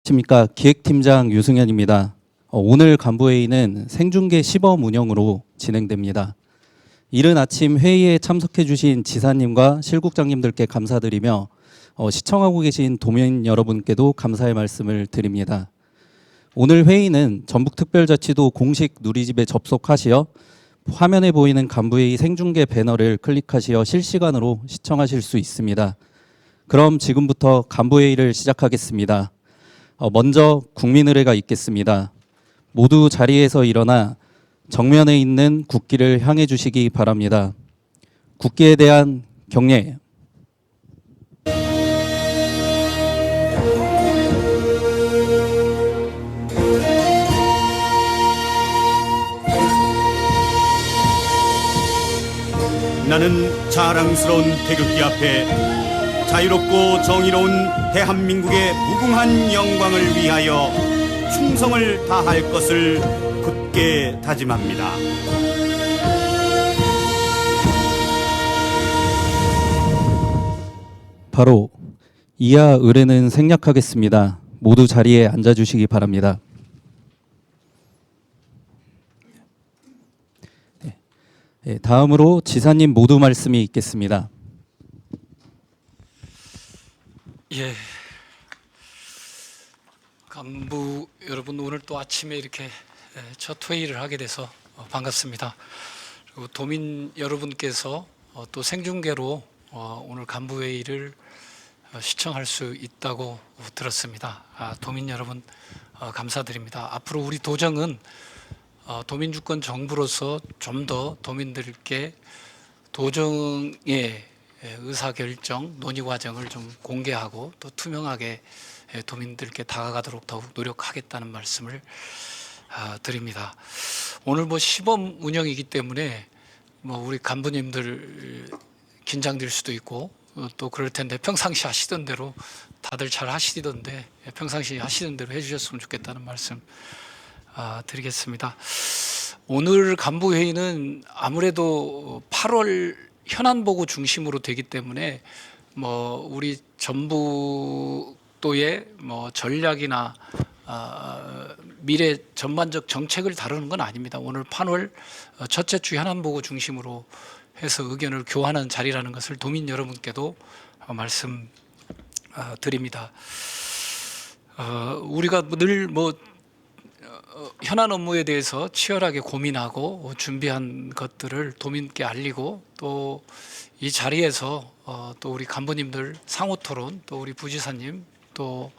안녕하십니까. 기획팀장 유승현입니다. 오늘 간부회의는 생중계 시범 운영으로 진행됩니다. 이른 아침 회의에 참석해 주신 지사님과 실국장님들께 감사드리며 시청하고 계신 도민 여러분께도 감사의 말씀을 드립니다. 오늘 회의는 전북특별자치도 공식 누리집에 접속하시어 화면에 보이는 간부회의 생중계 배너를 클릭하시어 실시간으로 시청하실 수 있습니다. 그럼 지금부터 간부회의를 시작하겠습니다. 먼저 국민의례가 있겠습니다. 모두 자리에서 일어나 정면에 있는 국기를 향해 주시기 바랍니다. 국기에 대한 경례. 나는 자랑스러운 태극기 앞에 자유롭고 정의로운 대한민국의 무궁한 영광을 위하여 충성을 다할 것을 굳게 다짐합니다. 바로 이하 의례는 생략하겠습니다. 모두 자리에 앉아주시기 바랍니다. 다음으로 지사님 모두 말씀이 있겠습니다. 예, 간부 여러분, 오늘 또 아침에 이렇게 첫 회의를 하게 돼서 반갑습니다. 그리고 도민 여러분께서 또 생중계로 오늘 간부 회의를 시청할 수 있다고 들었습니다. 도민 여러분 감사드립니다. 앞으로 우리 도정은 도민주권 정부로서 좀 더 도민들께 도정의 의사결정, 논의 과정을 좀 공개하고 또 투명하게 도민들께 다가가도록 더욱 노력하겠다는 말씀을 드립니다. 오늘 시범 운영이기 때문에 우리 간부님들 긴장될 수도 있고 또 그럴 텐데 평상시 하시던 대로 다들 잘 하시던데 평상시 하시던 대로 해주셨으면 좋겠다는 말씀 드리겠습니다. 오늘 간부회의는 아무래도 8월 현안보고 중심으로 되기 때문에 우리 전북도의 전략이나 미래 전반적 정책을 다루는 건 아닙니다. 오늘 8월 첫째 주 현안보고 중심으로 해서 의견을 교환하는 자리라는 것을 도민 여러분께도 말씀드립니다. 우리가 늘 현안 업무에 대해서 치열하게 고민하고 준비한 것들을 도민께 알리고 또 이 자리에서 또 우리 간부님들 상호 토론, 또 우리 부지사님, 또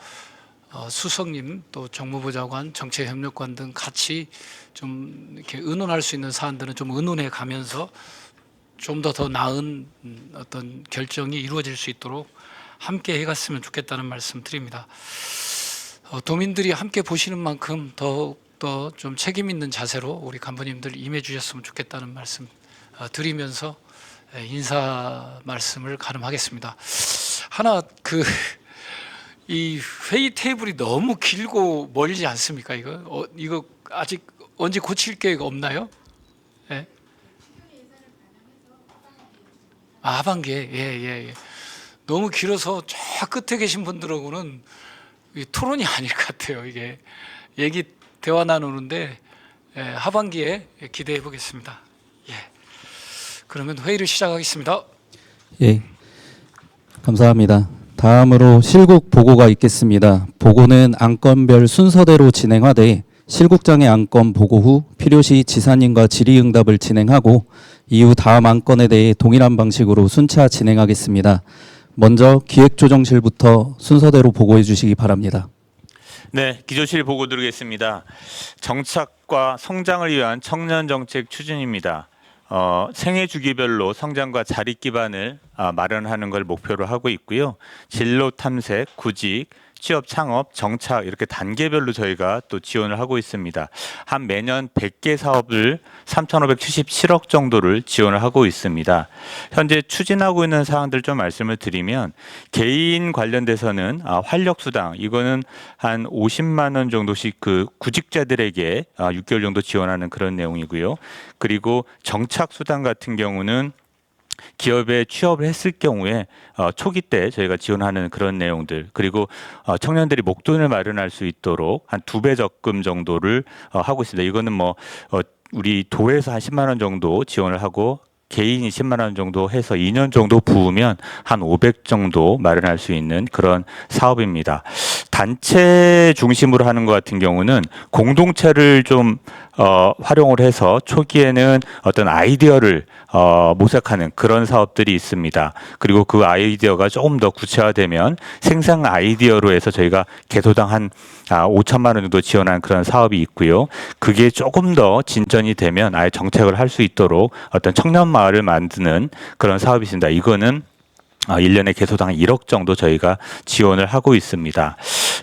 수석님, 또 정무부 장관, 정책협력관 등 같이 좀 이렇게 의논할 수 있는 사안들은 좀 의논해 가면서 좀 더 나은 어떤 결정이 이루어질 수 있도록 함께 해갔으면 좋겠다는 말씀 드립니다. 도민들이 함께 보시는 만큼 더욱더 좀 책임 있는 자세로 우리 간부님들 임해 주셨으면 좋겠다는 말씀 드리면서 인사 말씀을 가름하겠습니다. 하나 이 회의 테이블이 너무 길고 멀지 않습니까? 이거 아직 언제 고칠 계획 없나요? 네? 하반기에 예. 너무 길어서 저 끝에 계신 분들하고는 토론이 아닐 것 같아요. 이게 얘기 대화 나누는데 하반기에 기대해 보겠습니다. 예. 그러면 회의를 시작하겠습니다. 예, 감사합니다. 다음으로 실국 보고가 있겠습니다. 보고는 안건별 순서대로 진행하되 실국장의 안건 보고 후 필요시 지사님과 질의응답을 진행하고 이후 다음 안건에 대해 동일한 방식으로 순차 진행하겠습니다. 먼저 기획조정실부터 순서대로 보고해 주시기 바랍니다. 네, 기조실 보고 드리겠습니다. 정착과 성장을 위한 청년 정책 추진입니다. 생애 주기별로 성장과 자립 기반을 마련하는 걸 목표로 하고 있고요. 진로 탐색, 구직, 취업 창업, 정착 이렇게 단계별로 저희가 또 지원을 하고 있습니다. 한 매년 100개 사업을 3,577억 정도를 지원을 하고 있습니다. 현재 추진하고 있는 사항들 좀 말씀을 드리면 개인 관련돼서는 활력수당 이거는 한 50만 원 정도씩 구직자들에게 6개월 정도 지원하는 그런 내용이고요. 그리고 정착수당 같은 경우는 기업에 취업을 했을 경우에 초기 때 저희가 지원하는 그런 내용들, 그리고 청년들이 목돈을 마련할 수 있도록 한 2배 적금 정도를 하고 있습니다. 이거는 뭐 우리 도에서 한 10만 원 정도 지원을 하고 개인이 10만 원 정도 해서 2년 정도 부으면 한 500 정도 마련할 수 있는 그런 사업입니다. 단체 중심으로 하는 것 같은 경우는 공동체를 좀 활용을 해서 초기에는 어떤 아이디어를 모색하는 그런 사업들이 있습니다. 그리고 그 아이디어가 조금 더 구체화되면 생산 아이디어로 해서 저희가 개소당 한 5천만 원 정도 지원한 그런 사업이 있고요. 그게 조금 더 진전이 되면 아예 정책을 할 수 있도록 어떤 청년 마을을 만드는 그런 사업이 있습니다. 이거는 1년에 개소당 1억 정도 저희가 지원을 하고 있습니다.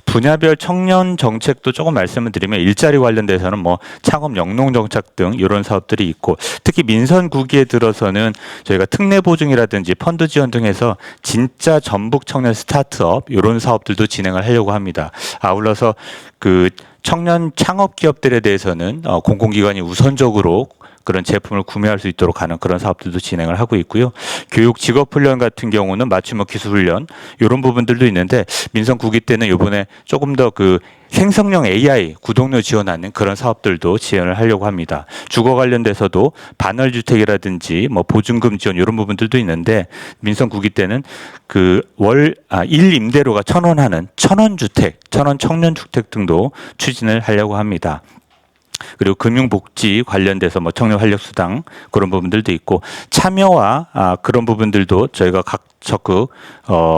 분야별 청년 정책도 조금 말씀을 드리면 일자리 관련돼서는 뭐 창업 영농 정책 등 이런 사업들이 있고, 특히 민선 9기에 들어서는 저희가 특례 보증이라든지 펀드 지원 등에서 진짜 전북 청년 스타트업 이런 사업들도 진행을 하려고 합니다. 아울러서 그 청년 창업 기업들에 대해서는 공공기관이 우선적으로 그런 제품을 구매할 수 있도록 하는 그런 사업들도 진행을 하고 있고요. 교육 직업훈련 같은 경우는 맞춤형 기술훈련 이런 부분들도 있는데, 민선 9기 때는 이번에 조금 더 그 생성형 AI 구독료 지원하는 그런 사업들도 지원을 하려고 합니다. 주거 관련돼서도 반월주택이라든지 뭐 보증금 지원 이런 부분들도 있는데, 민선 9기 때는 그 월 1임대료가 1,000원 하는 1,000원 주택, 1,000원 청년 주택 등도 추진을 하려고 합니다. 그리고 금융복지 관련돼서 뭐 청년 활력수당 그런 부분들도 있고, 참여와 그런 부분들도 저희가 적극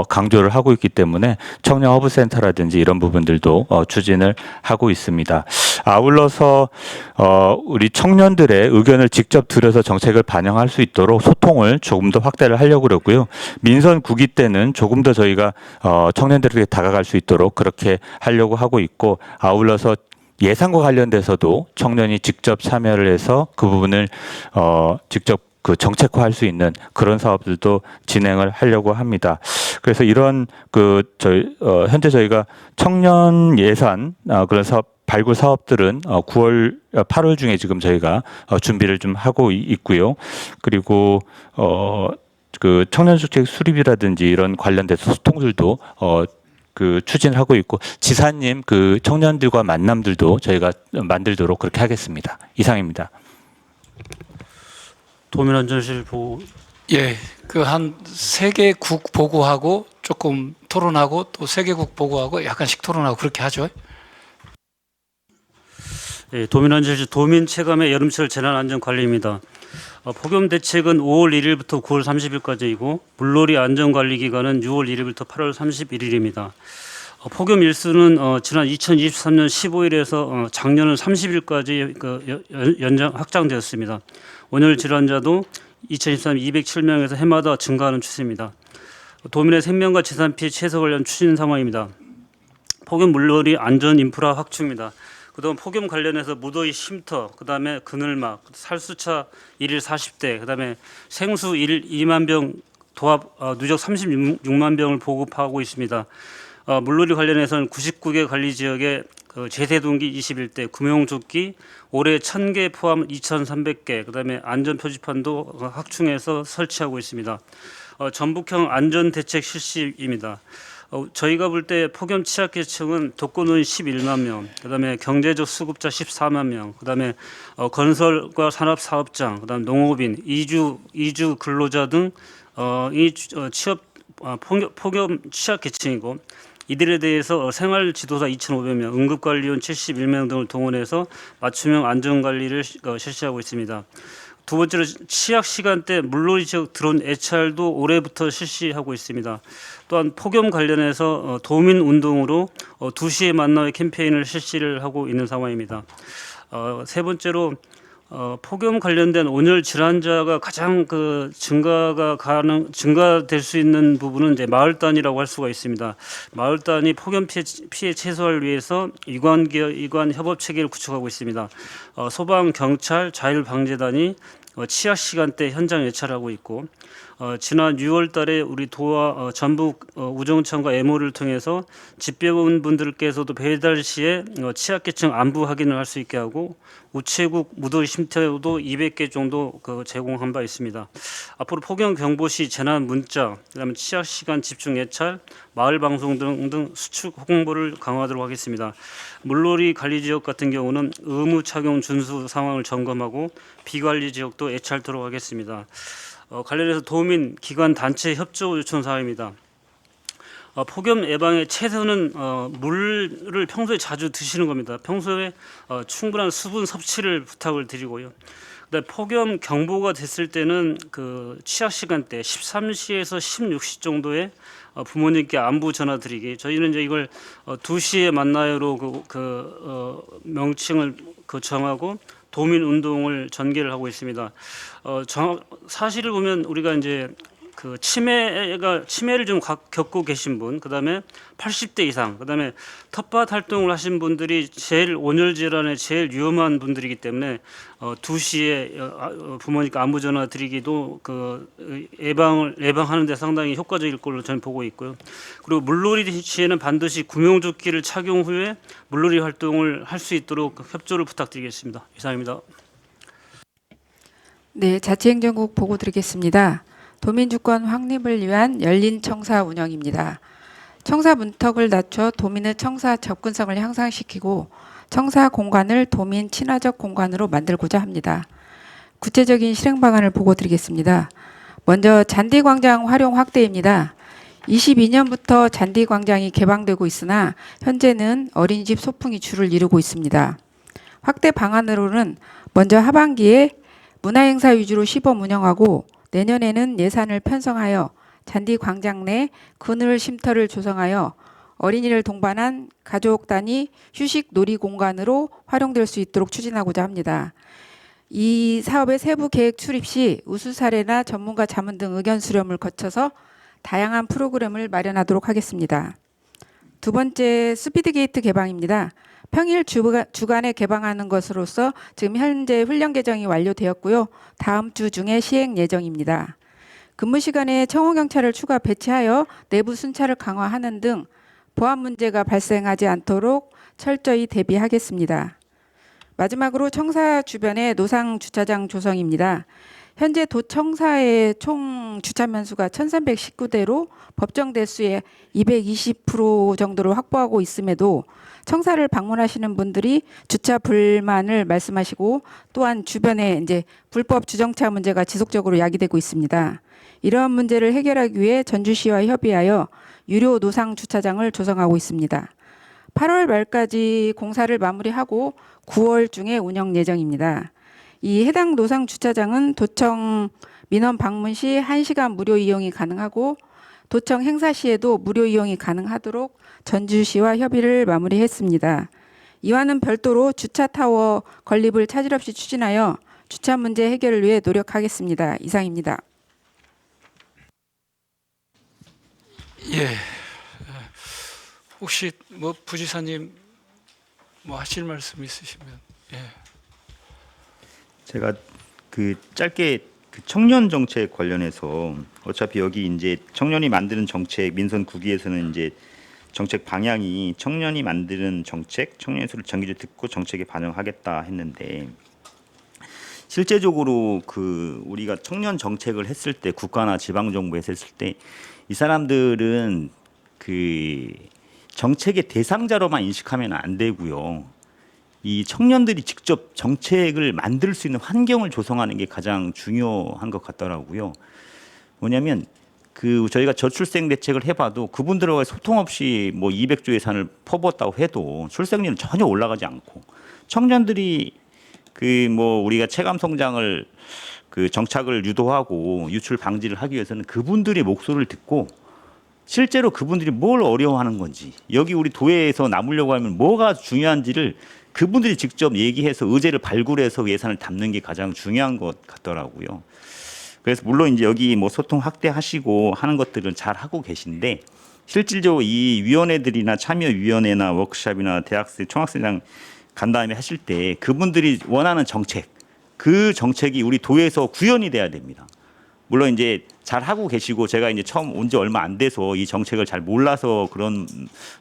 강조를 하고 있기 때문에 청년 허브센터라든지 이런 부분들도 추진을 하고 있습니다. 아울러서 우리 청년들의 의견을 직접 들어서 정책을 반영할 수 있도록 소통을 조금 더 확대를 하려고 그러고요. 민선 9기 때는 조금 더 저희가 청년들에게 다가갈 수 있도록 그렇게 하려고 하고 있고, 아울러서 예산과 관련돼서도 청년이 직접 참여를 해서 그 부분을 직접 그 정책화할 수 있는 그런 사업들도 진행을 하려고 합니다. 그래서 이런 현재 저희가 청년 예산 그런 사업 발굴 사업들은 9월, 8월 중에 지금 저희가 준비를 좀 하고 있고요. 그리고 그 청년주택 수립이라든지 이런 관련돼서 소통들도 그 추진하고 있고, 지사님 그 청년들과 만남들도 저희가 만들도록 그렇게 하겠습니다. 이상입니다. 도민안전실 보고. 예, 그 한 3개국 보고하고 조금 토론하고 또 3개국 보고하고 약간씩 토론하고 그렇게 하죠. 예, 도민안전실 도민체감의 여름철 재난안전관리입니다. 폭염 대책은 5월 1일부터 9월 30일까지이고 물놀이 안전관리 기간은 6월 1일부터 8월 31일입니다. 폭염 일수는 지난 2023년 15일에서 작년 30일까지 연장 확장되었습니다. 온열 질환자도 2023 207명에서 해마다 증가하는 추세입니다. 도민의 생명과 재산 피해 최소 관련 추진 상황입니다. 폭염 물놀이 안전 인프라 확충입니다. 그동안 폭염 관련해서 무더위 쉼터, 그다음에 그늘막, 살수차 1일 40대, 그다음에 생수 1일 2만 병, 도합 누적 36만 병을 보급하고 있습니다. 물놀이 관련해서는 99개 관리 지역에 제세동기 21대, 구명조끼 올해 1,000개 포함 2,300개, 그다음에 안전 표지판도 확충해서 설치하고 있습니다. 전북형 안전대책 실시입니다. 저희가 볼 때 폭염 취약계층은 독거노인 11만 명, 그다음에 경제적 수급자 14만 명, 그다음에 건설과 산업사업장, 그다음 농업인, 이주 근로자 등 이 취업 폭염 취약계층이고, 이들에 대해서 생활지도사 2,500명, 응급관리원 71명 등을 동원해서 맞춤형 안전관리를 실시하고 있습니다. 두 번째로 취약 시간대 물놀이 지역 드론 애찰도 올해부터 실시하고 있습니다. 또한 폭염 관련해서 도민 운동으로 2시에 만나의 캠페인을 실시를 하고 있는 상황입니다. 세 번째로 폭염 관련된 온열 질환자가 가장 증가될 수 있는 부분은 이제 마을 단위라고 할 수가 있습니다. 마을 단위 폭염 피해 최소화를 위해서 이관 협업 체계를 구축하고 있습니다. 소방, 경찰, 자율방재단이 취약 시간대 현장 예찰하고 있고, 지난 6월달에 우리 도와 전북 우정청과 MO를 통해서 집배원분들께서도 배달 시에 취약계층 안부 확인을 할 수 있게 하고 우체국 무더위 쉼터도 200개 정도 제공한 바 있습니다. 앞으로 폭염 경보 시 재난 문자, 그다음에 취약 시간 집중 예찰, 마을 방송 등 수축 홍보를 강화하도록 하겠습니다. 물놀이 관리 지역 같은 경우는 의무 착용 준수 상황을 점검하고 비관리 지역도 예찰토록 하겠습니다. 관련해서 도민 기관 단체 협조 요청 사항입니다. 폭염 예방의 최선은 물을 평소에 자주 드시는 겁니다. 평소에 충분한 수분 섭취를 부탁을 드리고요. 그다음에 폭염 경보가 됐을 때는 그 취약 시간대 13시에서 16시 정도에 부모님께 안부 전화 드리기. 저희는 이제 이걸 2시에 만나요로 명칭을 정하고 도민 운동을 전개를 하고 있습니다. 사실을 보면 우리가 이제 그 치매를 좀 겪고 계신 분, 그다음에 80대 이상, 그다음에 텃밭 활동을 하신 분들이 제일 온열 질환에 제일 위험한 분들이기 때문에 2시에 부모님께 안부 전화 드리기도 예방하는 데 상당히 효과적일 걸로 저는 보고 있고요. 그리고 물놀이 시에는 반드시 구명조끼를 착용 후에 물놀이 활동을 할 수 있도록 협조를 부탁드리겠습니다. 이상입니다. 네, 자치행정국 보고 드리겠습니다. 도민주권 확립을 위한 열린 청사 운영입니다. 청사 문턱을 낮춰 도민의 청사 접근성을 향상시키고 청사 공간을 도민 친화적 공간으로 만들고자 합니다. 구체적인 실행 방안을 보고 드리겠습니다. 먼저 잔디광장 활용 확대입니다. 22년부터 잔디광장이 개방되고 있으나 현재는 어린이집 소풍이 주를 이루고 있습니다. 확대 방안으로는 먼저 하반기에 문화행사 위주로 시범 운영하고 내년에는 예산을 편성하여 잔디광장 내 그늘 쉼터를 조성하여 어린이를 동반한 가족 단위 휴식 놀이 공간으로 활용될 수 있도록 추진하고자 합니다. 이 사업의 세부 계획 출입 시 우수 사례나 전문가 자문 등 의견 수렴을 거쳐서 다양한 프로그램을 마련하도록 하겠습니다. 두 번째, 스피드 게이트 개방입니다. 평일 주간에 개방하는 것으로서 지금 현재 훈련 개정이 완료되었고요. 다음 주 중에 시행 예정입니다. 근무 시간에 청호경찰을 추가 배치하여 내부 순찰을 강화하는 등 보안 문제가 발생하지 않도록 철저히 대비하겠습니다. 마지막으로 청사 주변의 노상 주차장 조성입니다. 현재 도청사의 총 주차 면수가 1319대로 법정 대수의 220% 정도로 확보하고 있음에도 청사를 방문하시는 분들이 주차 불만을 말씀하시고 또한 주변에 이제 불법 주정차 문제가 지속적으로 야기되고 있습니다. 이러한 문제를 해결하기 위해 전주시와 협의하여 유료 노상 주차장을 조성하고 있습니다. 8월 말까지 공사를 마무리하고 9월 중에 운영 예정입니다. 이 해당 노상 주차장은 도청 민원 방문 시 1시간 무료 이용이 가능하고 도청 행사 시에도 무료 이용이 가능하도록 전주시와 협의를 마무리했습니다. 이와는 별도로 주차 타워 건립을 차질 없이 추진하여 주차 문제 해결을 위해 노력하겠습니다. 이상입니다. 예. 혹시 부지사님 하실 말씀 있으시면 예. 제가 짧게 청년 정책 관련해서 어차피 여기 이제 청년이 만드는 정책 민선 9기에서는 이제 정책 방향이 청년이 만드는 정책, 청년의 소리를 정기적으로 듣고 정책에 반영하겠다 했는데 실제적으로 우리가 청년 정책을 했을 때 국가나 지방 정부에서 했을 때 이 사람들은 정책의 대상자로만 인식하면 안 되고요. 이 청년들이 직접 정책을 만들 수 있는 환경을 조성하는 게 가장 중요한 것 같더라고요. 뭐냐면 저희가 저출생 대책을 해봐도 그분들과 소통 없이 200조 예산을 퍼부었다고 해도 출생률은 전혀 올라가지 않고 청년들이 우리가 체감 성장을 정착을 유도하고 유출 방지를 하기 위해서는 그분들의 목소리를 듣고 실제로 그분들이 뭘 어려워하는 건지 여기 우리 도에서 남으려고 하면 뭐가 중요한지를 그분들이 직접 얘기해서 의제를 발굴해서 예산을 담는 게 가장 중요한 것 같더라고요. 그래서 물론 이제 여기 소통 확대하시고 하는 것들은 잘 하고 계신데 실질적으로 이 위원회들이나 참여위원회나 워크숍이나 대학생, 총학생장 간 다음에 하실 때 그분들이 원하는 정책, 그 정책이 우리 도에서 구현이 돼야 됩니다. 물론 이제 잘 하고 계시고 제가 이제 처음 온 지 얼마 안 돼서 이 정책을 잘 몰라서 그런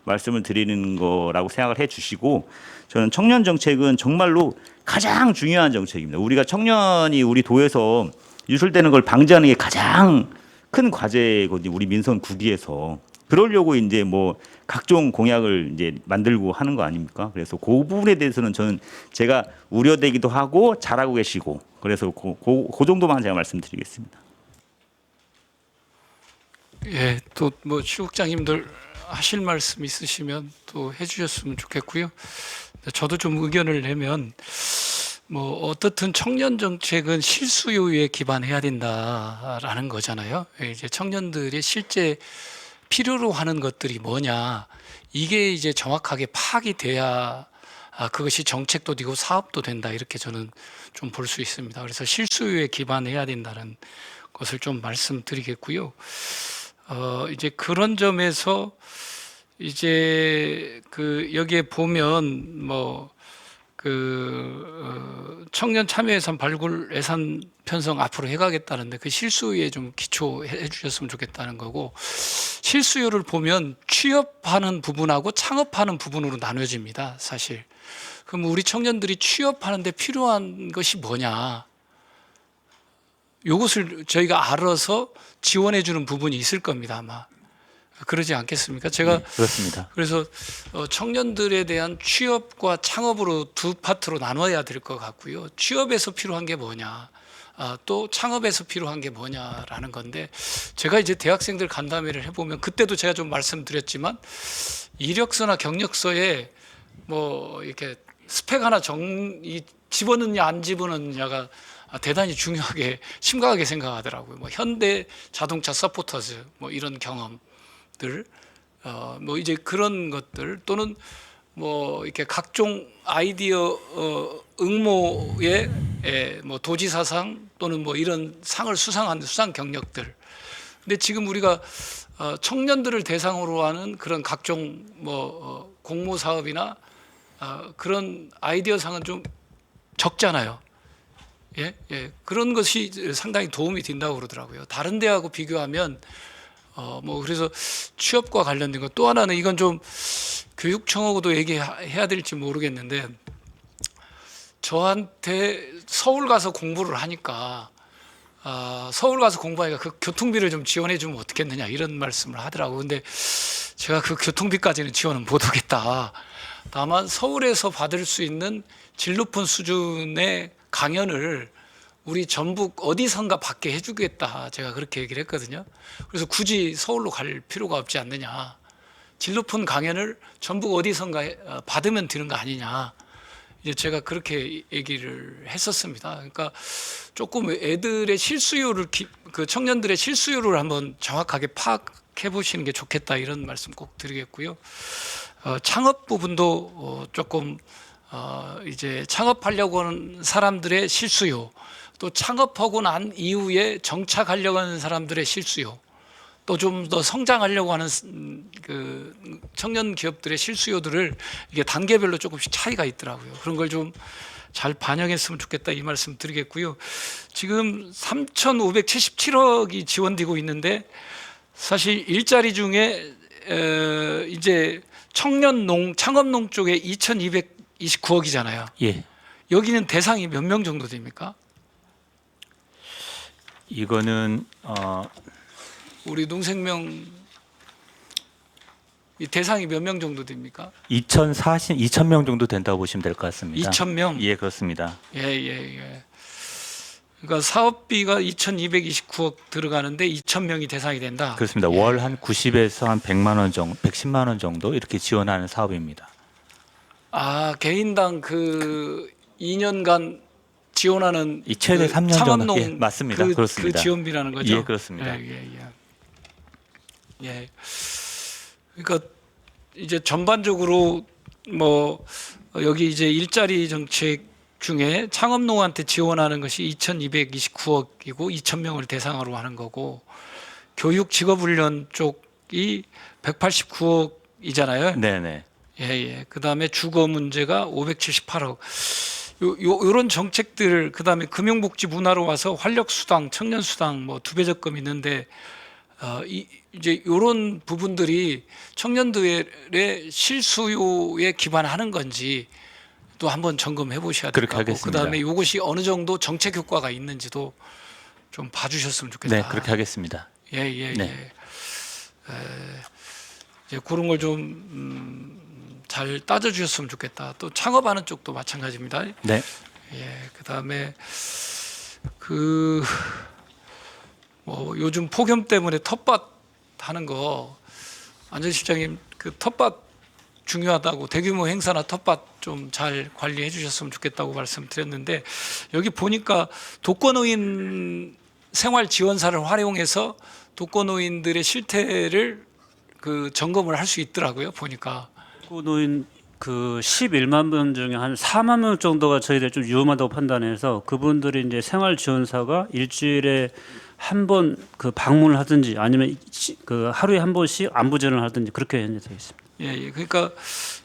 말씀을 드리는 거라고 생각을 해 주시고 저는 청년 정책은 정말로 가장 중요한 정책입니다. 우리가 청년이 우리 도에서 유출되는 걸 방지하는 게 가장 큰 과제거든요. 우리 민선 구기에서. 그러려고 이제 뭐 각종 공약을 이제 만들고 하는 거 아닙니까? 그래서 그 부분에 대해서는 저는 제가 우려되기도 하고 잘하고 계시고 그래서 그 정도만 제가 말씀드리겠습니다. 예, 또 뭐 실국장님들 하실 말씀 있으시면 또 해주셨으면 좋겠고요. 저도 좀 의견을 내면 뭐 어떻든 청년 정책은 실수요에 기반해야 된다라는 거잖아요. 이제 청년들이 실제 필요로 하는 것들이 뭐냐 이게 이제 정확하게 파악이 돼야 그것이 정책도 되고 사업도 된다 이렇게 저는 좀 볼 수 있습니다. 그래서 실수요에 기반해야 된다는 것을 좀 말씀드리겠고요. 이제 그런 점에서 이제 그 여기에 보면 뭐 청년 참여 예산 발굴 예산 편성 앞으로 해가겠다는데 그 실수요에 좀 기초해 주셨으면 좋겠다는 거고 실수요를 보면 취업하는 부분하고 창업하는 부분으로 나눠집니다. 사실. 그럼 우리 청년들이 취업하는데 필요한 것이 뭐냐? 이것을 저희가 알아서 지원해 주는 부분이 있을 겁니다. 아마. 그러지 않겠습니까? 제가 그렇습니다. 그래서 청년들에 대한 취업과 창업으로 두 파트로 나눠야 될 것 같고요. 취업에서 필요한 게 뭐냐, 또 창업에서 필요한 게 뭐냐라는 건데 제가 이제 대학생들 간담회를 해보면 그때도 제가 좀 말씀드렸지만 이력서나 경력서에 뭐 이렇게 스펙 하나 집어넣느냐 안 집어넣느냐가 대단히 중요하게 심각하게 생각하더라고요. 뭐 현대 자동차 서포터즈 뭐 이런 경험들, 뭐 이제 그런 것들 또는 뭐 이렇게 각종 아이디어 응모에 뭐 도지사상 또는 뭐 이런 상을 수상한 수상 경력들. 근데 지금 우리가 청년들을 대상으로 하는 그런 각종 뭐 공모 사업이나 그런 아이디어 상은 좀 적잖아요. 예, 그런 것이 상당히 도움이 된다고 그러더라고요. 다른 데하고 비교하면 뭐 그래서 취업과 관련된 것 또 하나는 이건 좀 교육청하고도 얘기해야 될지 모르겠는데 저한테 서울 가서 공부를 하니까 서울 가서 공부하니까 그 교통비를 좀 지원해 주면 어떻겠느냐 이런 말씀을 하더라고요. 근데 제가 그 교통비까지는 지원은 못 하겠다. 다만 서울에서 받을 수 있는 질 높은 수준의 강연을 우리 전북 어디선가 받게 해주겠다. 제가 그렇게 얘기를 했거든요. 그래서 굳이 서울로 갈 필요가 없지 않느냐. 질 높은 강연을 전북 어디선가 받으면 되는 거 아니냐. 이제 제가 그렇게 얘기를 했었습니다. 그러니까 조금 애들의 실수요를 그 청년들의 실수요를 한번 정확하게 파악해 보시는 게 좋겠다 이런 말씀 꼭 드리겠고요. 창업 부분도 조금 이제 창업하려고 하는 사람들의 실수요, 또 창업하고 난 이후에 정착하려고 하는 사람들의 실수요, 또 좀 더 성장하려고 하는 그 청년 기업들의 실수요들을 이게 단계별로 조금씩 차이가 있더라고요. 그런 걸 좀 잘 반영했으면 좋겠다 이 말씀 드리겠고요. 지금 3,577억이 지원되고 있는데 사실 일자리 중에 이제 청년농, 창업농 쪽에 2,229억이잖아요. 예. 여기는 대상이 몇 명 정도 됩니까? 이거는 우리 농생명 이 대상이 몇 명 정도 됩니까? 2,000명 정도 된다고 보시면 될 것 같습니다. 2,000명? 예, 그렇습니다. 예. 그러니까 사업비가 2,229억 들어가는데 2,000명이 대상이 된다. 그렇습니다. 월 한 90에서 한 100만 원 정도, 110만 원 정도 이렇게 지원하는 사업입니다. 개인당 그 2년간 지원하는 이 최대 그 3년 창업농 정도. 예, 맞습니다. 그 그렇습니다. 지원비라는 거죠. 예, 그렇습니다. 예. 그러니까 이제 전반적으로 뭐 여기 이제 일자리 정책 중에 창업농한테 지원하는 것이 2,229억이고 2,000명을 대상으로 하는 거고 교육 직업훈련 쪽이 189억이잖아요. 네네. 예. 그다음에 주거 문제가 578억. 요런 정책들 그다음에 금융복지 문화로 와서 활력수당, 청년수당 뭐 2배 적금 있는데 이제 요런 부분들이 청년들의 실수요에 기반하는 건지 또 한번 점검해 보셔야 될 그렇게 것 같고 하겠습니다. 그다음에 이것이 어느 정도 정책 효과가 있는지도 좀 봐주셨으면 좋겠다. 네, 그렇게 하겠습니다. 예. 네. 이제 그런 걸 좀 잘 따져주셨으면 좋겠다. 또 창업하는 쪽도 마찬가지입니다. 네. 예, 그다음에 뭐 요즘 폭염 때문에 텃밭 하는 거 안전 실장님 그 텃밭 중요하다고 대규모 행사나 텃밭 좀 잘 관리해 주셨으면 좋겠다고 말씀드렸는데 여기 보니까 독거노인 생활 지원사를 활용해서 독거노인들의 실태를 그 점검을 할 수 있더라고요. 보니까 노인 그 11만 명 중에 한 4만 명 정도가 저희들 좀 위험하다고 판단해서 그분들이 이제 생활 지원사가 일주일에 한 번 그 방문을 하든지 아니면 그 하루에 한 번씩 안부전을 하든지 그렇게 현재 되어 있습니다. 예. 그러니까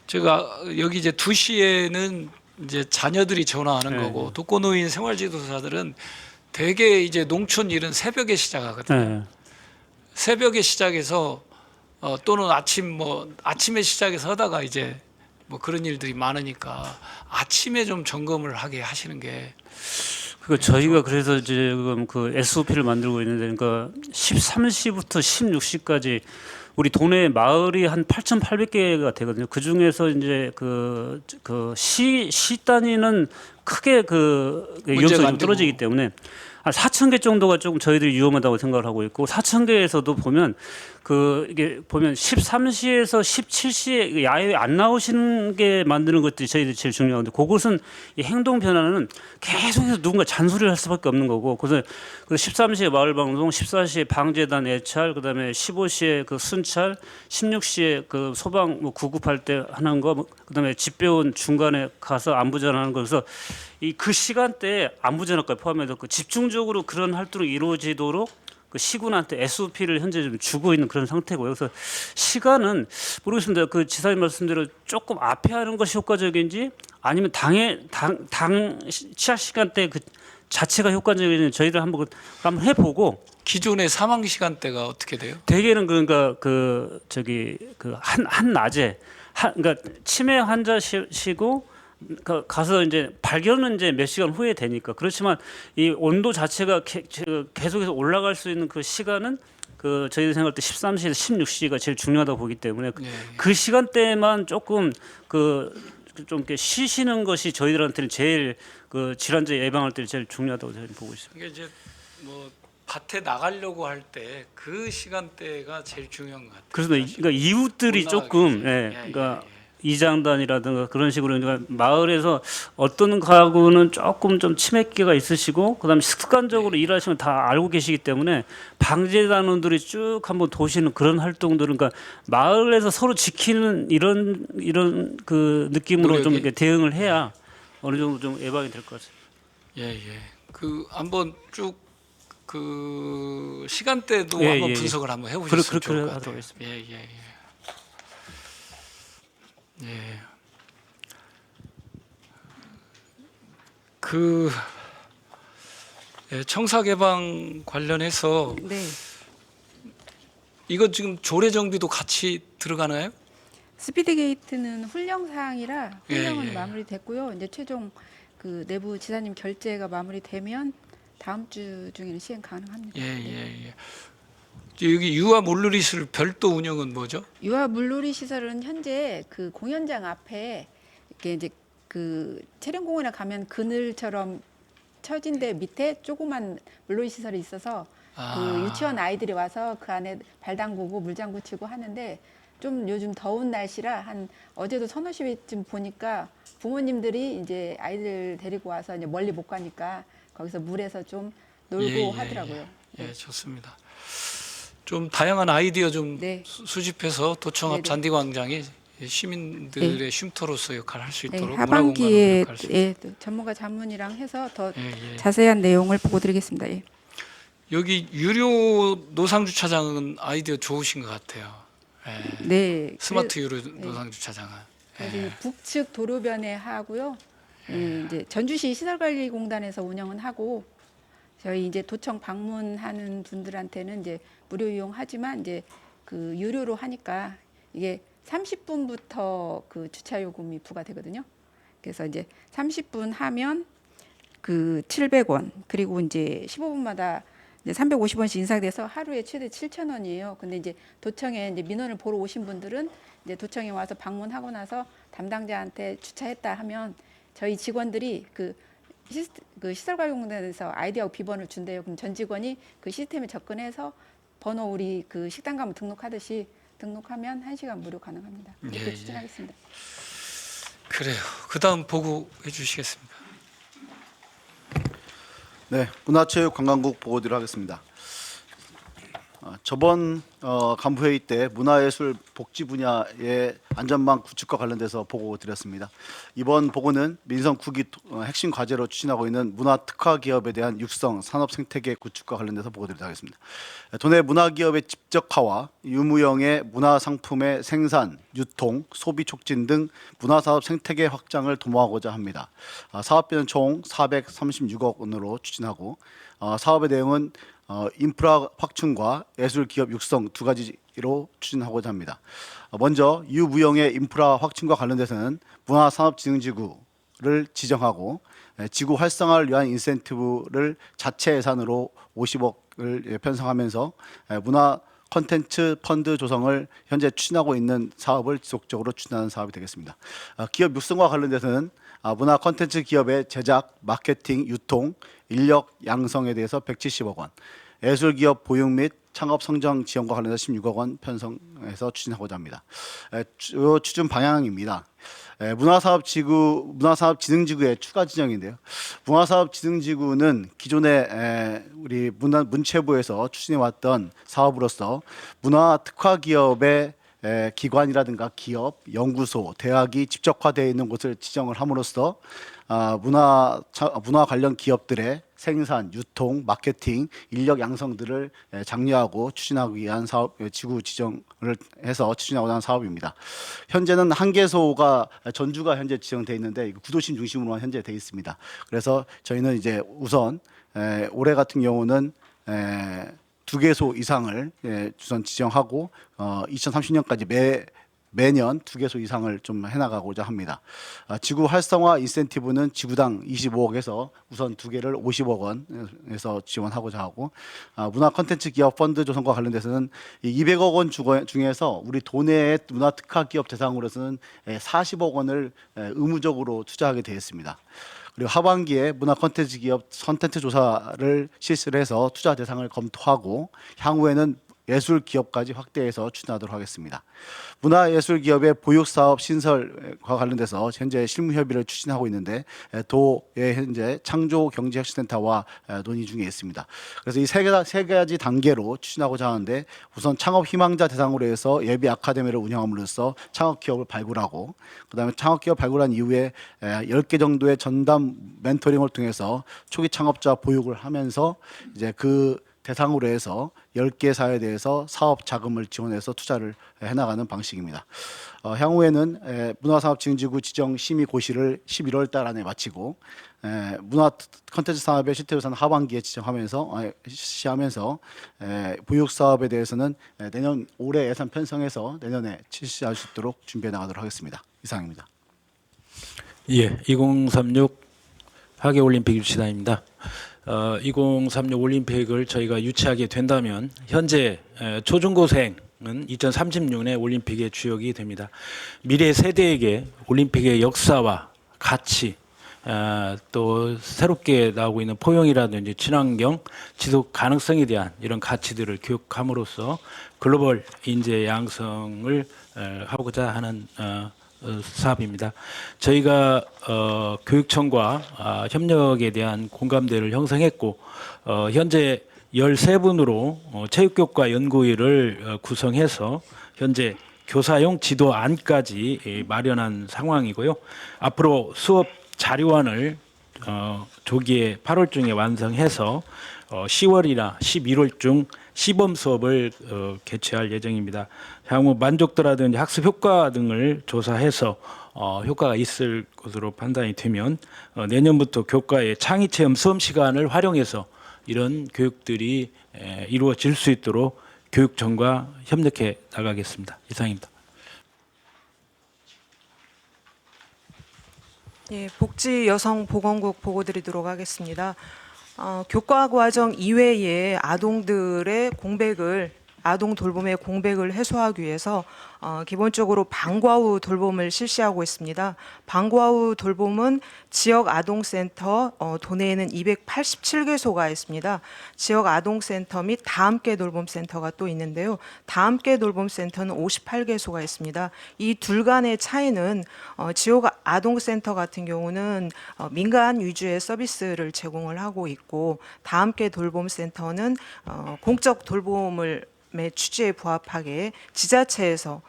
제가 여기 이제 2시에는 이제 자녀들이 전화하는 네. 거고 독거노인 생활지도사들은 대개 이제 농촌 일은 새벽에 시작하거든요. 네. 새벽에 시작해서 또는 아침에 시작해서 하다가 이제 뭐 그런 일들이 많으니까 아침에 좀 점검을 하게 하시는 게 그 저희가 그래서 지금 그 SOP를 만들고 있는데 그러니까 13시부터 16시까지 우리 동네 마을이 한 8,800개가 되거든요. 그 중에서 이제 시 단위는 크게 그 위험성이 좀 떨어지기 때문에 한 4,000개 정도가 조금 저희들이 위험하다고 생각을 하고 있고 4,000개에서도 보면 이게 보면 13시에서 17시에 야외 안 나오시는 게 만드는 것들이 저희들이 제일 중요한데 그것은 이 행동 변화는 계속해서 누군가 잔소리를 할 수밖에 없는 거고 그래서 그 13시에 마을 방송, 14시에 방재단 애찰, 그다음에 15시에 그 순찰, 16시에 그 소방 뭐 구급할 때 하는 거, 그다음에 집배원 중간에 가서 안부전하는 거 그래서 그 시간대에 안부전화까지 포함해서 그 집중적으로 그런 활동이 이루어지도록 그 시군한테 SOP를 현재 좀 주고 있는 그런 상태고요. 그래서 시간은 모르겠습니다. 그 지사님 말씀대로 조금 앞에 하는 것이 효과적인지 아니면 당 취약 시간대 그 자체가 효과적인지 저희들 한번 해보고 기존의 사망 시간대가 어떻게 돼요? 대개는 그러니까 한 낮에 그러니까 치매 환자 시고 가서 이제 발견은 이제 몇 시간 후에 되니까 그렇지만 이 온도 자체가 계속해서 올라갈 수 있는 그 시간은 그 저희들 생각할 때 13시에서 16시가 제일 중요하다고 보기 때문에 그 시간대만 조금 좀 이렇게 쉬시는 것이 저희들한테는 제일 그 질환자 예방할 때 제일 중요하다고 저는 보고 있습니다. 이게 이제 뭐 밭에 나가려고 할 때 그 시간대가 제일 중요한 것 같아요. 그래서 그러니까 이웃들이 못 조금 나가게 그러니까 이장단이라든가 그런 식으로 그러니까 마을에서 어떤 가구는 조금 좀 치매기가 있으시고 그다음에 습관적으로 일하시면 다 알고 계시기 때문에 방재단원들이 쭉 한번 도시는 그런 활동들은 그러니까 마을에서 서로 지키는 이런 그 느낌으로 좀 이렇게 대응을 해야 어느 정도 좀 예방이 될 것 같아요. 예. 그 한번 쭉 그 시간대도 예, 한번 예, 분석을 한번 해보셨으면 좋을 것 같아요. 하겠습니다. 예. 청사 개방 관련해서 네. 이거 지금 조례 정비도 같이 들어가나요? 스피드 게이트는 훈령 사항이라 훈령은 예. 마무리됐고요. 이제 최종 그 내부 지사님 결재가 마무리되면 다음 주 중에는 시행 가능합니다. 네. 여기 유아 물놀이 시설 별도 운영은 뭐죠? 유아 물놀이 시설은 현재 그 공연장 앞에 이렇게 이제 그 체령공원에 가면 그늘처럼 처진 데 밑에 조그만 물놀이 시설이 있어서 그 유치원 아이들이 와서 그 안에 발 담그고 물장구 치고 하는데 좀 요즘 더운 날씨라 한 어제도 1-2시쯤 보니까 부모님들이 이제 아이들 데리고 와서 이제 멀리 못 가니까 거기서 물에서 좀 놀고 하더라고요. 예, 좋습니다. 좀 다양한 아이디어 좀 네. 수집해서 도청합 네네. 잔디광장이 시민들의 쉼터로서 역할을 할 수 네, 있도록 하반기에 역할을 할 수 있도록. 또 전문가 자문이랑 해서 더 예. 자세한 내용을 보고드리겠습니다. 예. 여기 유료 노상 주차장은 아이디어 좋으신 것 같아요. 예. 네. 스마트 유료 노상 주차장은. 그래서 북측 도로변에 하고요. 이제 전주시 시설관리공단에서 운영은 하고 저희 이제 도청 방문하는 분들한테는 이제 무료 이용하지만 이제 그 유료로 하니까 이게 30분부터 그 주차 요금이 부과되거든요. 그래서 이제 30분 하면 그 700원 그리고 이제 15분마다 이제 350원씩 인상돼서 하루에 최대 7,000원이에요. 근데 이제 도청에 이제 민원을 보러 오신 분들은 이제 도청에 와서 방문하고 나서 담당자한테 주차했다 하면 저희 직원들이 그 시설관리공단에서 아이디하고 비번을 준대요. 그럼 전 직원이 그 시스템에 접근해서 번호 우리 그 식당 가면 등록하듯이 등록하면 1시간 무료 가능합니다. 이렇게 예, 추진하겠습니다. 그래요. 그다음 보고해 주시겠습니까? 네, 문화체육관광국 보고드리도록 하겠습니다. 저번 간부회의 때 문화예술 복지 분야의 안전망 구축과 관련돼서 보고 드렸습니다. 이번 보고는 민선 9기 핵심 과제로 추진하고 있는 문화 특화 기업에 대한 육성 산업 생태계 구축과 관련돼서 보고 드리도록 하겠습니다. 도내 문화 기업의 집적화와 유무형의 문화 상품의 생산, 유통, 소비 촉진 등 문화 사업 생태계 확장을 도모하고자 합니다. 사업비는 총 436억 원으로 추진하고 사업의 내용은 인프라 확충과 예술 기업 육성 두 가지로 추진하고자 합니다. 먼저 유무형의 인프라 확충과 관련돼서는 문화산업진흥지구를 지정하고 지구 활성화를 위한 인센티브를 자체 예산으로 50억을 편성하면서 문화 콘텐츠 펀드 조성을 현재 추진하고 있는 사업을 지속적으로 추진하는 사업이 되겠습니다. 기업 육성과 관련돼서는 문화 콘텐츠 기업의 제작, 마케팅, 유통, 인력 양성에 대해서 170억 원, 예술 기업 보육 및 창업 성장 지원과 관련해서 16억 원 편성해서 추진하고자 합니다. 주요 추진 방향입니다. 문화사업진흥지구의 추가 지정인데요. 문화사업진흥지구는 기존에 우리 문체부에서 추진해왔던 사업으로서 문화 특화 기업의 기관이라든가 기업, 연구소, 대학이 집적화되어 있는 곳을 지정을 함으로써 문화 관련 기업들의 생산, 유통, 마케팅, 인력 양성들을 장려하고 추진하기 위한 사업 지구 지정을 해서 추진하고자 하는 사업입니다. 현재는 한 개소가 전주가 현재 지정돼 있는데 구도심 중심으로만 현재 돼 있습니다. 그래서 저희는 이제 우선 올해 같은 경우는 2개소 이상을 우선 지정하고 2030년까지 매년 2개소 이상을 좀 해나가고자 합니다. 지구 활성화 인센티브는 지구당 25억에서 우선 2개를 50억 원에서 지원하고자 하고 문화 콘텐츠 기업 펀드 조성과 관련돼서는 200억 원 중에서 우리 도내의 문화 특화 기업 대상으로서는 40억 원을 의무적으로 투자하게 되어 있습니다. 그리고 하반기에 문화 콘텐츠 기업 콘텐츠 조사를 실시를 해서 투자 대상을 검토하고 향후에는 예술 기업까지 확대해서 추진하도록 하겠습니다. 문화예술 기업의 보육 사업 신설과 관련돼서 현재 실무 협의를 추진하고 있는데 도의 현재 창조 경제혁신센터와 논의 중에 있습니다. 그래서 이 세 가지 단계로 추진하고자 하는데 우선 창업 희망자 대상으로 해서 예비 아카데미를 운영함으로써 창업 기업을 발굴하고 그다음에 창업 기업 발굴한 이후에 10개 정도의 전담 멘토링을 통해서 초기 창업자 보육을 하면서 이제 그 대상으로 해서 10개 사회에 대해서 사업 자금을 지원해서 투자를 해나가는 방식입니다. 향후에는 문화산업진흥지구 지정 심의 고시를 11월 달 안에 마치고 문화 콘텐츠 산업의 실태유산 하반기에 실시하면서 보육 사업에 대해서는 내년 올해 예산 편성해서 내년에 실시할 수 있도록 준비해 나가도록 하겠습니다. 이상입니다. 예, 2036 하계올림픽 유치단입니다. 2036 올림픽을 저희가 유치하게 된다면 현재 초중고생은 2036년 올림픽의 주역이 됩니다. 미래 세대에게 올림픽의 역사와 가치, 또 새롭게 나오고 있는 포용이라든지 친환경, 지속 가능성에 대한 이런 가치들을 교육함으로써 글로벌 인재 양성을 하고자 하는 사업입니다. 저희가 교육청과 협력에 대한 공감대를 형성했고 현재 13분으로 체육교과 연구위를 구성해서 현재 교사용 지도안까지 마련한 상황이고요. 앞으로 수업 자료안을 조기에 8월 중에 완성해서 10월이나 11월 중 시범 수업을 개최할 예정입니다. 향후 만족도라든지 학습 효과 등을 조사해서 효과가 있을 것으로 판단이 되면 내년부터 교과의 창의 체험 수험 시간을 활용해서 이런 교육들이 이루어질 수 있도록 교육청과 협력해 나가겠습니다. 이상입니다. 예, 복지여성보건국 보고 드리도록 하겠습니다. 교과 과정 이외에 아동들의 공백을 아동 돌봄의 공백을 해소하기 위해서 기본적으로 방과 후 돌봄을 실시하고 있습니다. 방과 후 돌봄은 지역 아동센터 도내에는 287개소가 있습니다. 지역 아동센터 및 다함께 돌봄센터가 또 있는데요. 다함께 돌봄센터는 58개소가 있습니다. 이 둘 간의 차이는 지역 아동센터 같은 경우는 민간 위주의 서비스를 제공을 하고 있고 다함께 돌봄센터는 공적 돌봄을 취지에 부합하게 지자체에서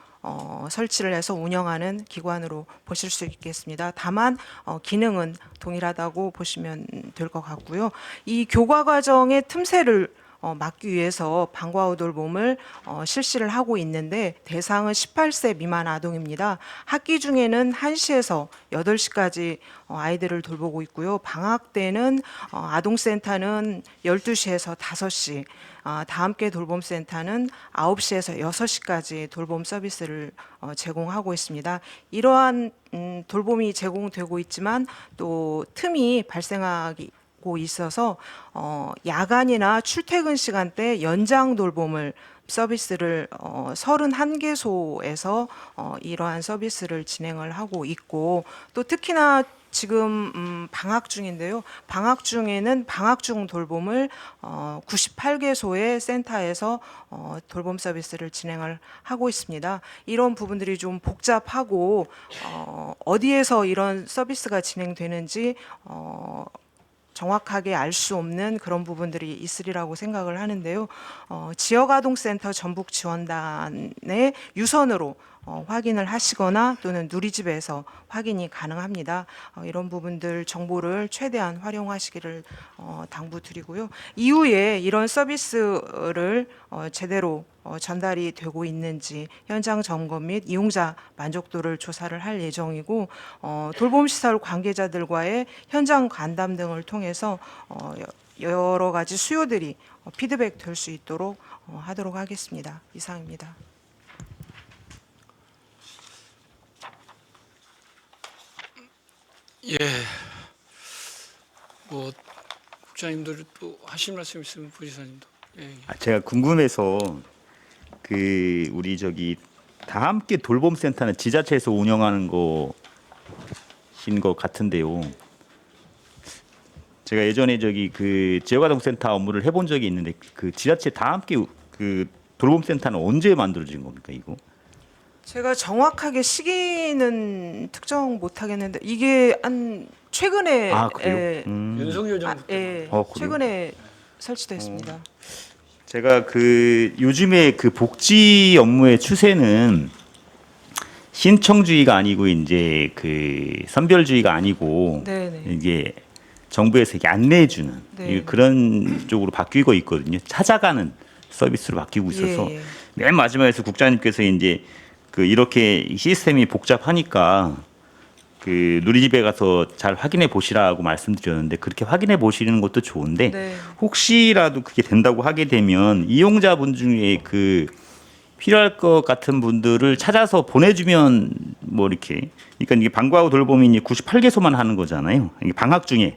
설치를 해서 운영하는 기관으로 보실 수 있겠습니다. 다만 기능은 동일하다고 보시면 될 것 같고요. 이 교과 과정의 틈새를 막기 위해서 방과 후 돌봄을 실시를 하고 있는데 대상은 18세 미만 아동입니다. 학기 중에는 1시에서 8시까지 아이들을 돌보고 있고요. 방학 때는 아동센터는 12시에서 5시, 다함께 돌봄센터는 9시에서 6시까지 돌봄 서비스를 제공하고 있습니다. 이러한 돌봄이 제공되고 있지만 또 틈이 발생하고 있어서 야간이나 출퇴근 시간대 연장 돌봄을 서비스를 31개소에서 이러한 서비스를 진행을 하고 있고 또 특히나 지금 방학 중인데요. 방학 중에는 방학 중 돌봄을 98개소의 센터에서 돌봄 서비스를 진행을 하고 있습니다. 이런 부분들이 좀 복잡하고 어디에서 이런 서비스가 진행되는지 정확하게 알 수 없는 그런 부분들이 있으리라고 생각을 하는데요. 지역아동센터 전북지원단의 유선으로 확인을 하시거나 또는 누리집에서 확인이 가능합니다. 이런 부분들 정보를 최대한 활용하시기를 당부드리고요. 이후에 이런 서비스를 제대로 전달이 되고 있는지 현장 점검 및 이용자 만족도를 조사를 할 예정이고 돌봄시설 관계자들과의 현장 간담 등을 통해서 여러 가지 수요들이 피드백 될 수 있도록 하도록 하겠습니다. 이상입니다. 예, 뭐 국장님들 또 하실 말씀 있으면 부지사님도. 예. 제가 궁금해서 그 우리 저기 다함께 돌봄센터는 지자체에서 운영하는 거신 것 같은데요. 제가 예전에 저기 그 지역아동센터 업무를 해본 적이 있는데 그 지자체 다함께 그 돌봄센터는 언제 만들어진 겁니까 이거? 제가 정확하게 시기는 특정 못 하겠는데 이게 한 최근에 그래요? 윤석열 정부 때. 그래요? 최근에 설치됐습니다. 제가 그 요즘에 그 복지 업무의 추세는 신청주의가 아니고 이제 그 선별주의가 아니고 네네. 이게 정부에서 이렇게 안내해주는 네. 그런 쪽으로 바뀌고 있거든요. 찾아가는 서비스로 바뀌고 있어서 예. 맨 마지막에서 국장님께서 이제 그 이렇게 시스템이 복잡하니까 그 누리집에 가서 잘 확인해 보시라고 말씀드렸는데 그렇게 확인해 보시는 것도 좋은데 네. 혹시라도 그게 된다고 하게 되면 이용자분 중에 그 필요할 것 같은 분들을 찾아서 보내주면 뭐 이렇게 그러니까 이게 방과 후 돌봄이 98개소만 하는 거잖아요. 이게 방학 중에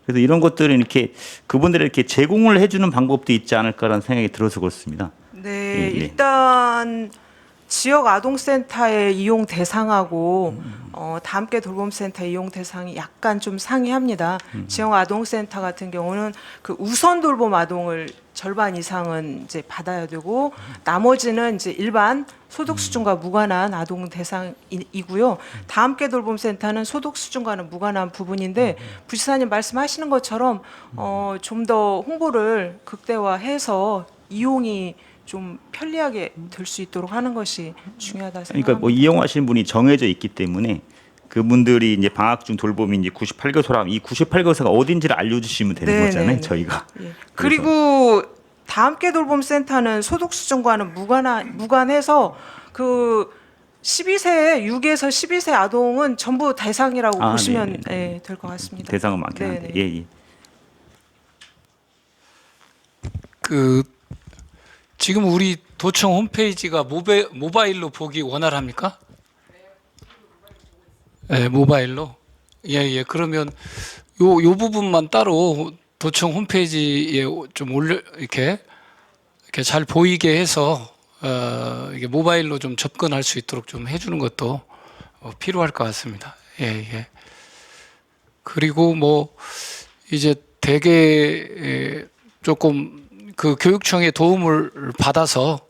그래서 이런 것들은 이렇게 그분들에게 이렇게 제공을 해주는 방법도 있지 않을까라는 생각이 들어서 그렇습니다. 네, 예, 예. 일단 지역 아동센터의 이용 대상하고 다함께 돌봄센터 이용 대상이 약간 좀 상이합니다. 지역 아동센터 같은 경우는 그 우선 돌봄 아동을 절반 이상은 이제 받아야 되고 나머지는 이제 일반 소득 수준과 무관한 아동 대상이고요. 다함께 돌봄센터는 소득 수준과는 무관한 부분인데 부지사님 말씀하시는 것처럼 좀 더 홍보를 극대화해서 이용이 좀 편리하게 될 수 있도록 하는 것이 중요하다 생각합니다. 그러니까 뭐 이용하시는 분이 정해져 있기 때문에 그분들이 이제 방학 중 돌봄이 이제 98개소라면 이 98개소가 어딘지를 알려주시면 되는 네, 거잖아요. 네, 네. 저희가. 예. 그리고 다함께 돌봄 센터는 소득 수준과는 무관해서 그 12세 6에서 12세 아동은 전부 대상이라고 보시면 될 것 같습니다. 대상은 많긴 네, 한데. 네. 예, 예. 그 지금 우리 도청 홈페이지가 모바일로 보기 원활합니까? 네, 모바일로. 예. 그러면 요 부분만 따로 도청 홈페이지에 좀 이렇게 잘 보이게 해서 이게 모바일로 좀 접근할 수 있도록 좀 해주는 것도 필요할 것 같습니다. 예. 그리고 뭐 이제 대개 조금 그 교육청의 도움을 받아서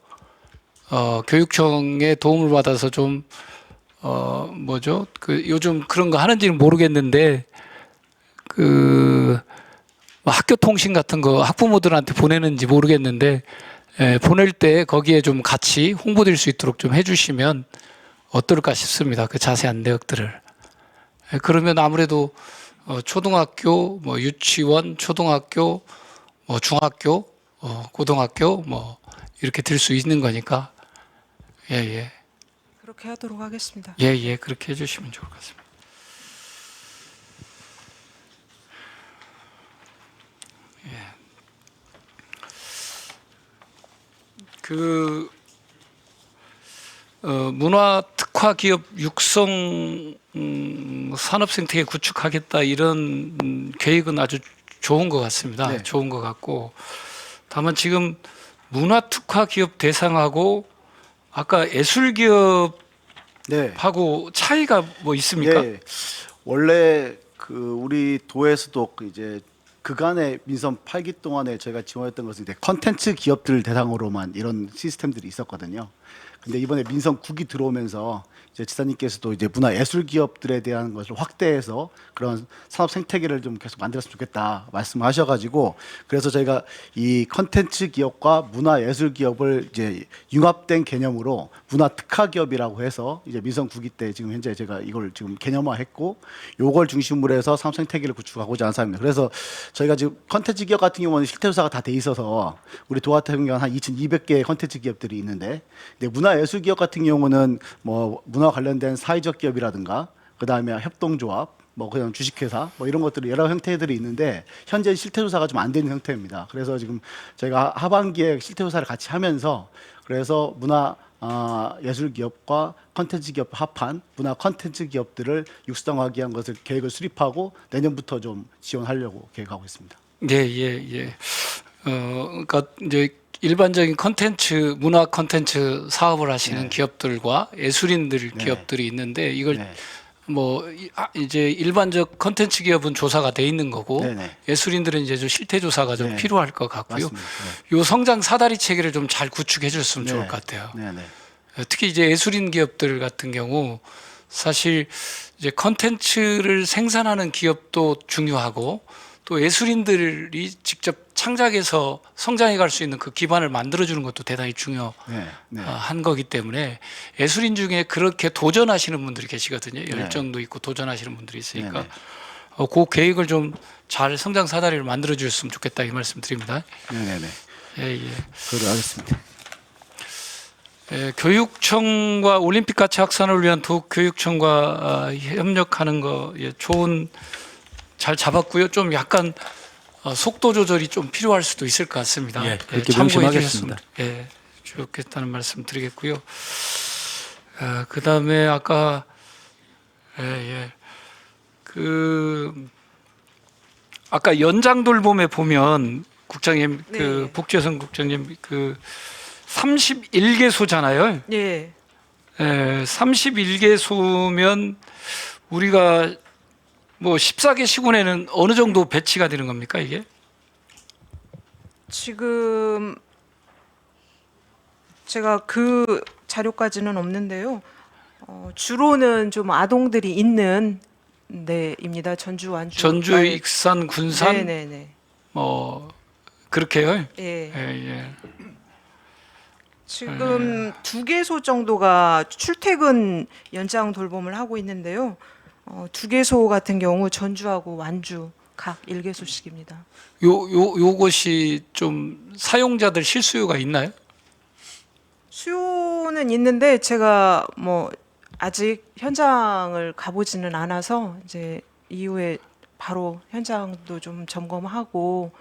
좀 뭐죠? 그 요즘 그런 거 하는지는 모르겠는데 그 학교 통신 같은 거 학부모들한테 보내는지 모르겠는데 보낼 때 거기에 좀 같이 홍보될 수 있도록 좀 해주시면 어떨까 싶습니다. 그 자세한 내역들을. 그러면 아무래도 초등학교, 뭐 유치원, 초등학교, 뭐 중학교, 고등학교 뭐 이렇게 될 수 있는 거니까 예. 그렇게 하도록 하겠습니다. 예, 그렇게 해주시면 좋을 것 같습니다. 그 문화 특화 기업 육성 산업생태계 구축하겠다 이런 계획은 아주 좋은 것 같습니다. 네. 좋은 것 같고 다만 지금 문화 특화 기업 대상하고 아까 예술 기업하고 네. 차이가 뭐 있습니까? 예. 원래 그 우리 도에서도 그 이제 그간의 민선 8기 동안에 저희가 지원했던 것은 이제 컨텐츠 기업들 대상으로만 이런 시스템들이 있었거든요. 근데 이번에 민선 9기 들어오면서 이제 지사님께서도 이제 문화 예술 기업들에 대한 것을 확대해서 그런 산업 생태계를 좀 계속 만들었으면 좋겠다 말씀하셔가지고 그래서 저희가 이 컨텐츠 기업과 문화 예술 기업을 이제 융합된 개념으로 문화 특화 기업이라고 해서 이제 민선 9기 때 지금 현재 제가 이걸 지금 개념화했고 요걸 중심으로 해서 산업 생태계를 구축하고자 하는 사람입니다. 그래서 저희가 지금 컨텐츠 기업 같은 경우는 실태조사가 다 돼 있어서 우리 도 같은 경우는 한 2,200개의 컨텐츠 기업들이 있는데 근데 문화 예술 기업 같은 경우는 뭐 문화 관련된 사회적 기업이라든가 그다음에 협동조합 뭐 그냥 주식회사 뭐 이런 것들이 여러 형태들이 있는데 현재 실태조사가 좀 안 되는 형태입니다. 그래서 지금 저희가 하반기에 실태조사를 같이 하면서 그래서 문화 예술 기업과 컨텐츠 기업 합한 문화 컨텐츠 기업들을 육성하기 위한 것을 계획을 수립하고 내년부터 좀 지원하려고 계획하고 있습니다. 예. 그러니까 이제 일반적인 컨텐츠 문화 컨텐츠 사업을 하시는 네. 기업들과 예술인들 네. 기업들이 있는데 이걸 네. 뭐 이제 일반적 컨텐츠 기업은 조사가 돼 있는 거고 네네. 예술인들은 이제 좀 실태 조사가 좀 네. 필요할 것 같고요. 맞습니다. 요 성장 사다리 체계를 좀 잘 구축해 줬으면 좋을 것 같아요. 네네. 특히 이제 예술인 기업들 같은 경우 사실 이제 컨텐츠를 생산하는 기업도 중요하고 또 예술인들이 직접 창작해서 성장해 갈 수 있는 그 기반을 만들어주는 것도 대단히 중요한 네. 거기 때문에 예술인 중에 그렇게 도전하시는 분들이 계시거든요. 열정도 있고 도전하시는 분들이 있으니까 네네. 그 계획을 좀 잘 성장 사다리를 만들어 주셨으면 좋겠다 이 말씀 드립니다. 네네네. 예. 그걸 하겠습니다. 교육청과 올림픽 가치 확산을 위한 도교육청과 협력하는 거 좋은 잘 잡았고요. 좀 약간 속도 조절이 좀 필요할 수도 있을 것 같습니다. 예, 그렇게 참고해 명심하겠습니다. 주셨으면 좋겠다는 말씀 드리겠고요. 그다음에 아까 아까 연장 돌봄에 보면 국장님 그 네. 복지여성 국장님 그 31개소잖아요. 예. 31개소면 우리가 뭐 14개 시군에는 어느 정도 배치가 되는 겁니까 이게? 지금 제가 그 자료까지는 없는데요. 주로는 좀 아동들이 있는 데입니다. 전주, 완주, 전주, 말- 익산, 군산 네네네. 뭐 그렇게요. 예. 예. 지금 2개소 정도가 출퇴근 연장 돌봄을 하고 있는데요. 2개소 같은 경우 전주하고 완주 각 1개소씩입니다. 요것이 좀 사용자들 실수요가 있나요? 수요는 있는데 제가 뭐 아직 현장을 가보지는 않아서 이제 이후에 바로 현장도 좀 점검하고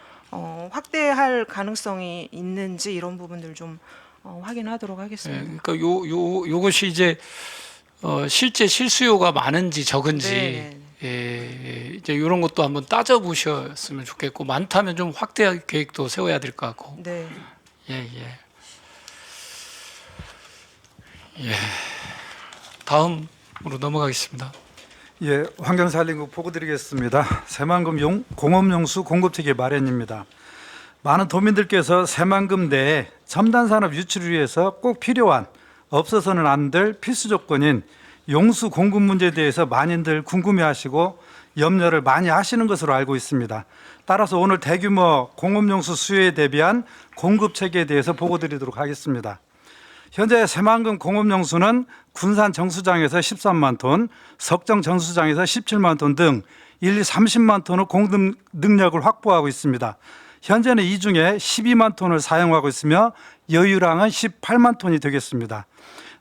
확대할 가능성이 있는지 이런 부분들 좀 확인하도록 예, 하겠습니다. 그러니까 요것이 이제 실제 실수요가 많은지 적은지 네. 예, 이제 이런 것도 한번 따져 보셨으면 좋겠고 많다면 좀 확대 계획도 세워야 될 것 같고. 네. 예. 다음으로 넘어가겠습니다. 예, 환경산림국 보고드리겠습니다. 새만금 공업용수 공급체계 마련입니다. 많은 도민들께서 새만금 내에 첨단산업 유치를 위해서 꼭 필요한 없어서는 안 될 필수 조건인 용수 공급 문제에 대해서 많이들 궁금해하시고 염려를 많이 하시는 것으로 알고 있습니다. 따라서 오늘 대규모 공업용수 수요에 대비한 공급 체계에 대해서 보고드리도록 하겠습니다. 현재 새만금 공업용수는 군산 정수장에서 13만 톤, 석정 정수장에서 17만 톤 등 30만 톤의 공급 능력을 확보하고 있습니다. 현재는 이 중에 12만 톤을 사용하고 있으며 여유량은 18만 톤이 되겠습니다.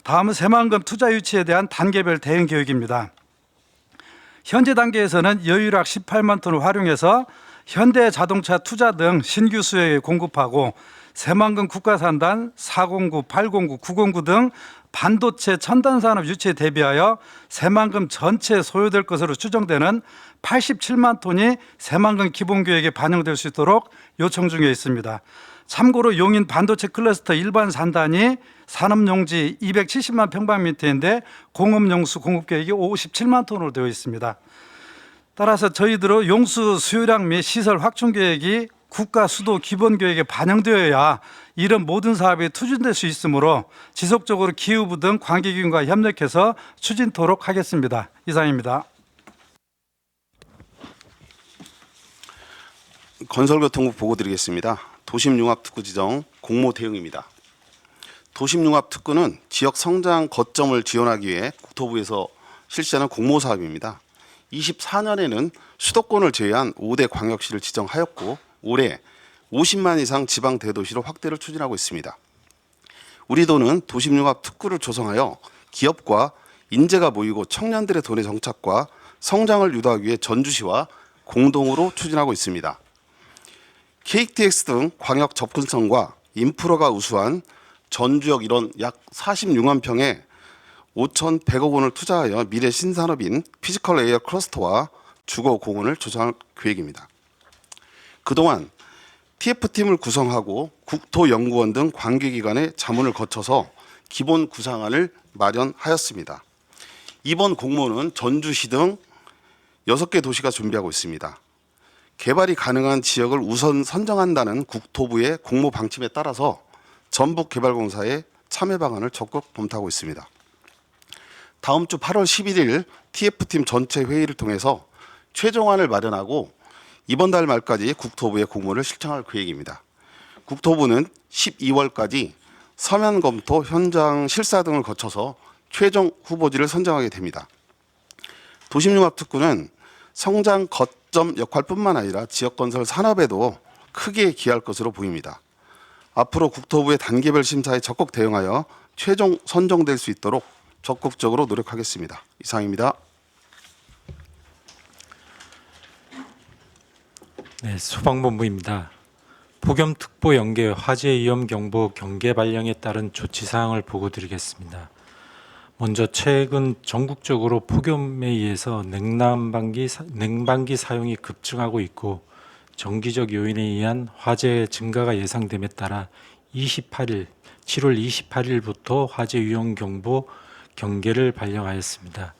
다음은 새만금 투자 유치에 대한 단계별 대응 계획입니다. 현재 단계에서는 여유량 18만 톤을 활용해서 현대자동차 투자 등 신규 수요에 공급하고 새만금 국가산단 409, 809, 909 등 반도체 첨단산업 유치에 대비하여 새만금 전체 소요될 것으로 추정되는 87만 톤이 새만금 기본계획에 반영될 수 있도록 요청 중에 있습니다. 참고로 용인 반도체 클러스터 일반 산단이 산업용지 270만 평방미터인데 공업용수 공급계획이 57만 톤으로 되어 있습니다. 따라서 저희들은 용수 수요량 및 시설 확충 계획이 국가 수도 기본 계획에 반영되어야 이런 모든 사업이 추진될 수 있으므로 지속적으로 기후부 등 관계기관과 협력해서 추진토록 하겠습니다. 이상입니다. 건설교통부 보고드리겠습니다. 도심융합특구 지정 공모 대응입니다. 도심융합특구는 지역 성장 거점을 지원하기 위해 국토부에서 실시하는 공모 사업입니다. 24년에는 수도권을 제외한 5대 광역시를 지정하였고 올해 50만 이상 지방 대도시로 확대를 추진하고 있습니다. 우리 도는 도심융합특구를 조성하여 기업과 인재가 모이고 청년들의 도내 정착과 성장을 유도하기 위해 전주시와 공동으로 추진하고 있습니다. KTX 등 광역 접근성과 인프라가 우수한 전주역 일원 약 46만 평에 5,100억 원을 투자하여 미래 신산업인 피지컬 에어 클러스터와 주거 공원을 조성할 계획입니다. 그동안 TF팀을 구성하고 국토연구원 등 관계기관의 자문을 거쳐서 기본 구상안을 마련하였습니다. 이번 공모는 전주시 등 6개 도시가 준비하고 있습니다. 개발이 가능한 지역을 우선 선정한다는 국토부의 공모 방침에 따라서 전북개발공사의 참여 방안을 적극 검토하고 있습니다. 다음 주 8월 11일 TF팀 전체 회의를 통해서 최종안을 마련하고 이번 달 말까지 국토부에 공모를 신청할 계획입니다. 국토부는 12월까지 서면 검토, 현장 실사 등을 거쳐서 최종 후보지를 선정하게 됩니다. 도심융합특구는 성장 거점 역할뿐만 아니라 지역건설 산업에도 크게 기여할 것으로 보입니다. 앞으로 국토부의 단계별 심사에 적극 대응하여 최종 선정될 수 있도록 적극적으로 노력하겠습니다. 이상입니다. 네, 소방본부입니다. 폭염특보 연계 화재 위험 경보 경계 발령에 따른 조치 사항을 보고드리겠습니다. 먼저 최근 전국적으로 폭염에 의해서 냉방기 사용이 급증하고 있고 정기적 요인에 의한 화재 증가가 예상됨에 따라 7월 28일부터 화재 위험 경보 경계를 발령하였습니다.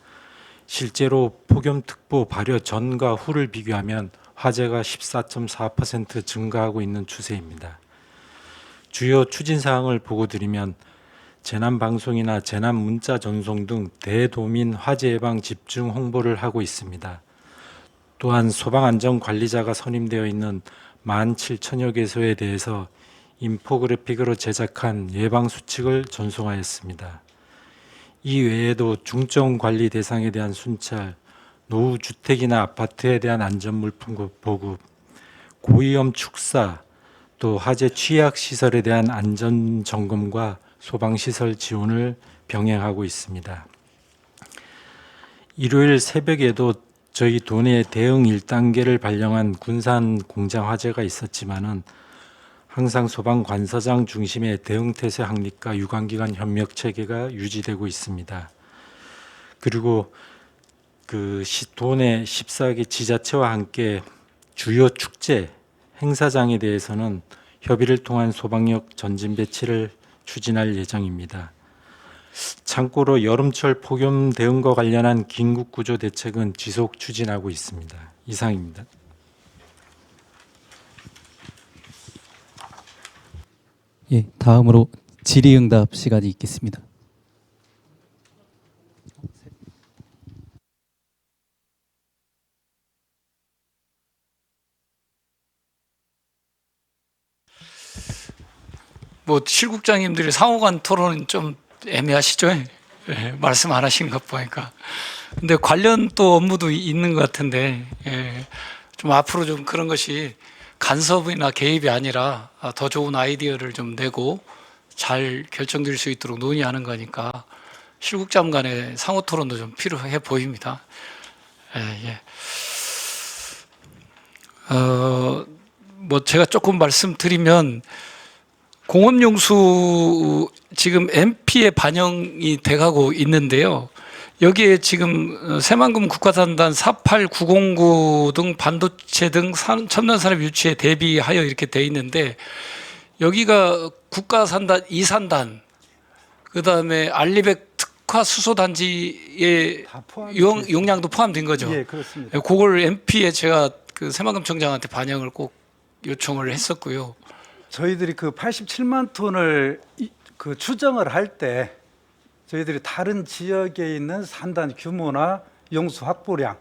실제로 폭염특보 발효 전과 후를 비교하면 화재가 14.4% 증가하고 있는 추세입니다. 주요 추진사항을 보고드리면 재난방송이나 재난문자 전송 등 대도민 화재 예방 집중 홍보를 하고 있습니다. 또한 소방안전관리자가 선임되어 있는 17,000여 개소에 대해서 인포그래픽으로 제작한 예방수칙을 전송하였습니다. 이 외에도 중증관리 대상에 대한 순찰, 노후 주택이나 아파트에 대한 안전물품 보급, 고위험 축사, 또 화재 취약 시설에 대한 안전 점검과 소방 시설 지원을 병행하고 있습니다. 일요일 새벽에도 저희 도내 대응 1단계를 발령한 군산 공장 화재가 있었지만은 항상 소방 관서장 중심의 대응 태세 확립과 유관기관 협력 체계가 유지되고 있습니다. 그리고 도내 14개 지자체와 함께 주요 축제 행사장에 대해서는 협의를 통한 소방력 전진 배치를 추진할 예정입니다. 참고로 여름철 폭염 대응과 관련한 긴급 구조 대책은 지속 추진하고 있습니다. 이상입니다. 예, 다음으로 질의응답 시간이 있겠습니다. 뭐 실국장님들이 상호간 토론은 좀 애매하시죠? 예, 말씀 안 하신 것 보니까. 근데 관련 또 업무도 있는 것 같은데, 예, 좀 앞으로 좀 그런 것이 간섭이나 개입이 아니라 더 좋은 아이디어를 좀 내고 잘 결정될 수 있도록 논의하는 거니까 실국장 간의 상호 토론도 좀 필요해 보입니다. 예, 예. 뭐 제가 조금 말씀드리면 공업용수 지금 MP에 반영이 돼가고 있는데요. 여기에 지금 새만금 국가산단 48909 등 반도체 등 첨단산업 유치에 대비하여 이렇게 돼 있는데 여기가 국가산단 2산단 그다음에 알리백 특화 수소단지의 용량도 포함된 거죠. 예, 그렇습니다. 그걸 MP에 제가 그 새만금 청장한테 반영을 꼭 요청을 했었고요. 저희들이 그 87만 톤을 그 추정을 할 때 저희들이 다른 지역에 있는 산단 규모나 용수 확보량,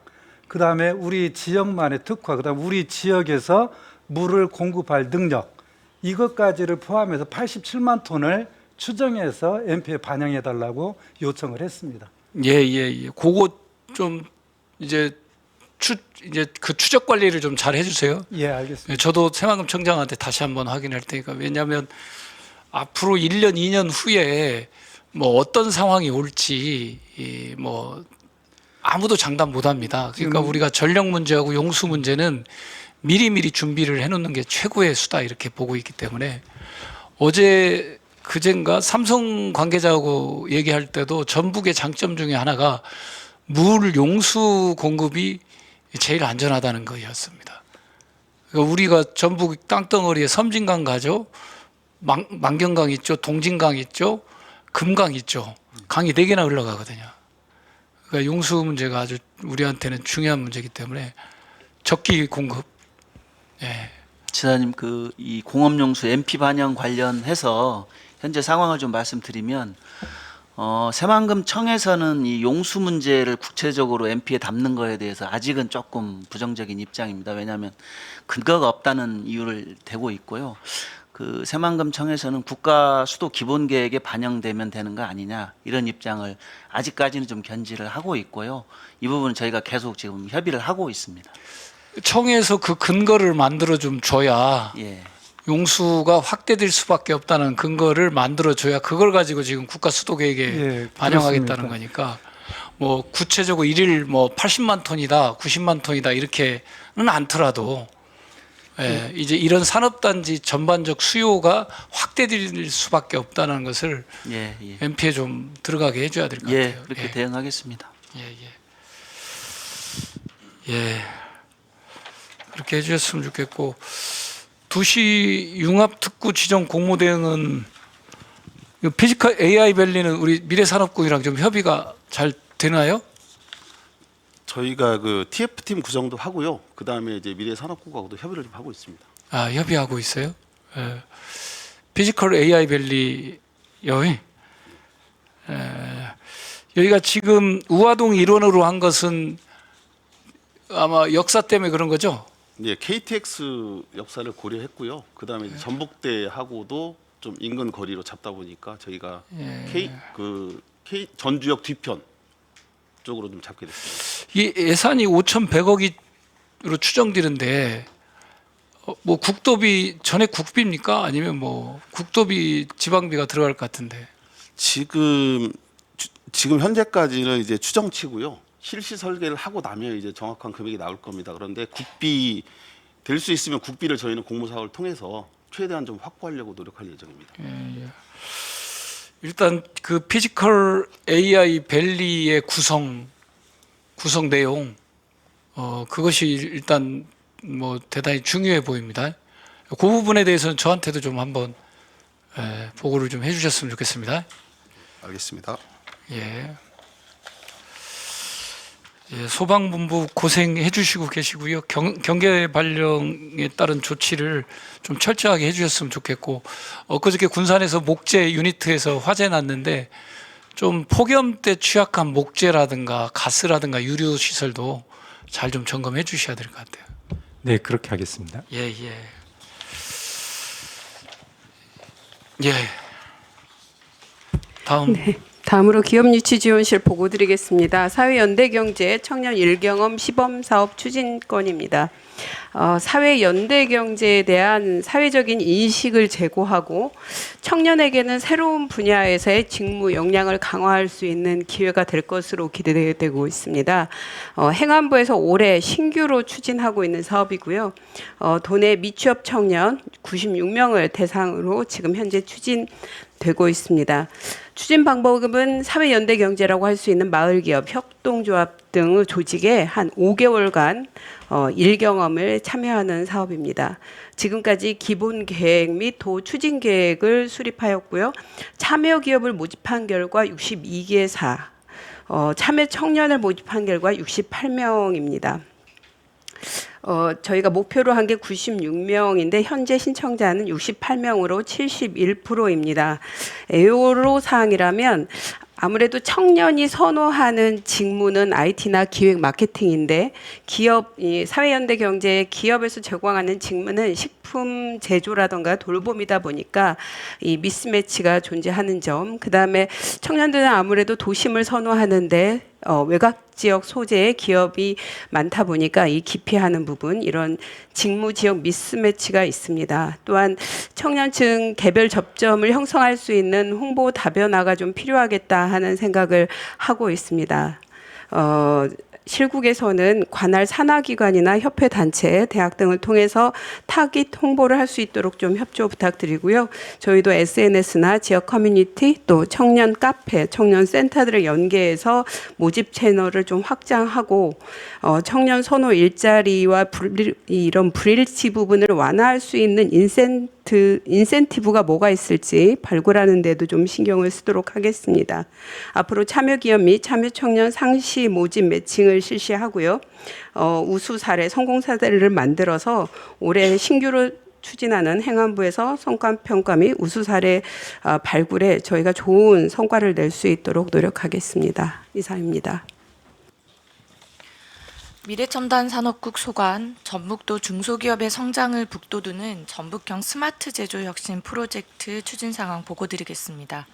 그다음에 우리 지역만의 특화, 그다음 우리 지역에서 물을 공급할 능력 이것까지를 포함해서 87만 톤을 추정해서 MP에 반영해 달라고 요청을 했습니다. 예. 그거 좀 이제 그 추적 관리를 좀 잘 해주세요. 예, 알겠습니다. 저도 새만금 청장한테 다시 한번 확인할 테니까. 왜냐하면 앞으로 1년, 2년 후에 뭐 어떤 상황이 올지 뭐 아무도 장담 못합니다. 그러니까 우리가 전력 문제하고 용수 문제는 미리미리 준비를 해놓는 게 최고의 수다 이렇게 보고 있기 때문에 어제 그젠가 삼성 관계자하고 얘기할 때도 전북의 장점 중에 하나가 물 용수 공급이 제일 안전하다는 거였습니다. 그러니까 우리가 전북 땅덩어리에 섬진강 가죠, 만경강 있죠, 동진강 있죠, 금강 있죠. 강이 4개나 흘러가거든요. 그러니까 용수 문제가 아주 우리한테는 중요한 문제이기 때문에 적기 공급. 예. 지사님, 이 공업용수 MP 반영 관련해서 현재 상황을 좀 말씀드리면 새만금 청에서는 이 용수 문제를 구체적으로 MP에 담는 거에 대해서 아직은 조금 부정적인 입장입니다. 왜냐하면 근거가 없다는 이유를 대고 있고요. 그 새만금 청에서는 국가 수도 기본 계획에 반영되면 되는 거 아니냐 이런 입장을 아직까지는 좀 견지를 하고 있고요. 이 부분은 저희가 계속 지금 협의를 하고 있습니다. 청에서 그 근거를 만들어 좀 줘야 예. 용수가 확대될 수밖에 없다는 근거를 만들어 줘야 그걸 가지고 지금 국가 수도 계획에 예, 반영하겠다는 그렇습니다. 거니까 뭐 구체적으로 일일 뭐 80만 톤이다, 90만 톤이다 이렇게는 않더라도 예, 이제 이런 산업단지 전반적 수요가 확대될 수밖에 없다는 것을 예. MP에 좀 들어가게 해줘야 될 것 예, 같아요. 그렇게 대응하겠습니다. 예. 그렇게 해주셨으면 좋겠고 2시 융합특구 지정 공모 대응은 피지컬 AI 밸리는 우리 미래산업국이랑 좀 협의가 잘 되나요? 저희가 그 TF팀 구성도 하고요. 그 다음에 이제 미래산업국하고도 협의를 좀 하고 있습니다. 아, 협의하고 있어요? 예. 피지컬 AI 밸리 여기 여기가 지금 우화동 일원으로 한 것은 아마 역사 때문에 그런 거죠? 예, KTX 역사를 고려했고요. 그 다음에 이제 전북대하고도 좀 인근 거리로 잡다 보니까 저희가 전주역 뒤편 쪽으로 좀 잡게 됐습니다. 이 예산이 5,100억으로 추정되는데 뭐 국도비 전액 국비입니까? 아니면 뭐 국도비 지방비가 들어갈 것 같은데. 지금 현재까지는 이제 추정치고요. 실시 설계를 하고 나면 이제 정확한 금액이 나올 겁니다. 그런데 국비 될 수 있으면 국비를 저희는 공모사업을 통해서 최대한 좀 확보하려고 노력할 예정입니다. 예. 일단 그 피지컬 AI 밸리의 구성 내용 그것이 일단 뭐 대단히 중요해 보입니다. 그 부분에 대해서는 저한테도 좀 한번 보고를 좀 해주셨으면 좋겠습니다. 알겠습니다. 예. 예, 소방본부 고생해 주시고 계시고요. 경계 발령에 따른 조치를 좀 철저하게 해주셨으면 좋겠고, 엊그저께 군산에서 목재 유니트에서 화재 났는데 좀 폭염 때 취약한 목재라든가 가스라든가 유류 시설도 잘 좀 점검해 주셔야 될 것 같아요. 네, 그렇게 하겠습니다. 예. 다음. 네. 다음으로 기업유치지원실 보고 드리겠습니다. 사회연대경제 청년 일경험 시범사업 추진건입니다. 사회연대경제에 대한 사회적인 인식을 제고하고 청년에게는 새로운 분야에서의 직무 역량을 강화할 수 있는 기회가 될 것으로 기대되고 있습니다. 행안부에서 올해 신규로 추진하고 있는 사업이고요. 도내 미취업 청년 96명을 대상으로 지금 현재 추진되고 있습니다. 추진 방법은 사회연대경제라고 할 수 있는 마을기업, 협동조합 등 조직에 한 5개월간 일경험을 참여하는 사업입니다. 지금까지 기본 계획 및 도 추진 계획을 수립하였고요. 참여 기업을 모집한 결과 62개사, 참여 청년을 모집한 결과 68명입니다. 저희가 목표로 한 게 96명인데 현재 신청자는 68명으로 71%입니다. 애호로 사항이라면 아무래도 청년이 선호하는 직무는 IT나 기획 마케팅인데 사회연대경제 기업에서 제공하는 직무는 식품 제조라던가 돌봄이다 보니까 이 미스매치가 존재하는 점, 그다음에 청년들은 아무래도 도심을 선호하는데 외곽 지역 소재의 기업이 많다 보니까 이 기피하는 부분, 이런 직무 지역 미스매치가 있습니다. 또한 청년층 개별 접점을 형성할 수 있는 홍보 다변화가 좀 필요하겠다 하는 생각을 하고 있습니다. 실국에서는 관할 산하기관이나 협회 단체, 대학 등을 통해서 타깃 홍보를 할 수 있도록 좀 협조 부탁드리고요. 저희도 SNS나 지역 커뮤니티 또 청년 카페, 청년 센터들을 연계해서 모집 채널을 좀 확장하고 청년 선호 일자리와 이런 불일치 부분을 완화할 수 있는 인센티브가 뭐가 있을지 발굴하는 데도 좀 신경을 쓰도록 하겠습니다. 앞으로 참여기업 및 참여청년 상시 모집 매칭을 실시하고요. 우수 사례, 성공 사례를 만들어서 올해 신규로 추진하는 행안부에서 성과평가 및 우수 사례 발굴에 저희가 좋은 성과를 낼 수 있도록 노력하겠습니다. 이상입니다. 미래첨단 산업국 소관, 전북도 중소기업의 성장을 북돋우는 전북형 스마트 제조 혁신 프로젝트 추진 상황 보고 드리겠습니다.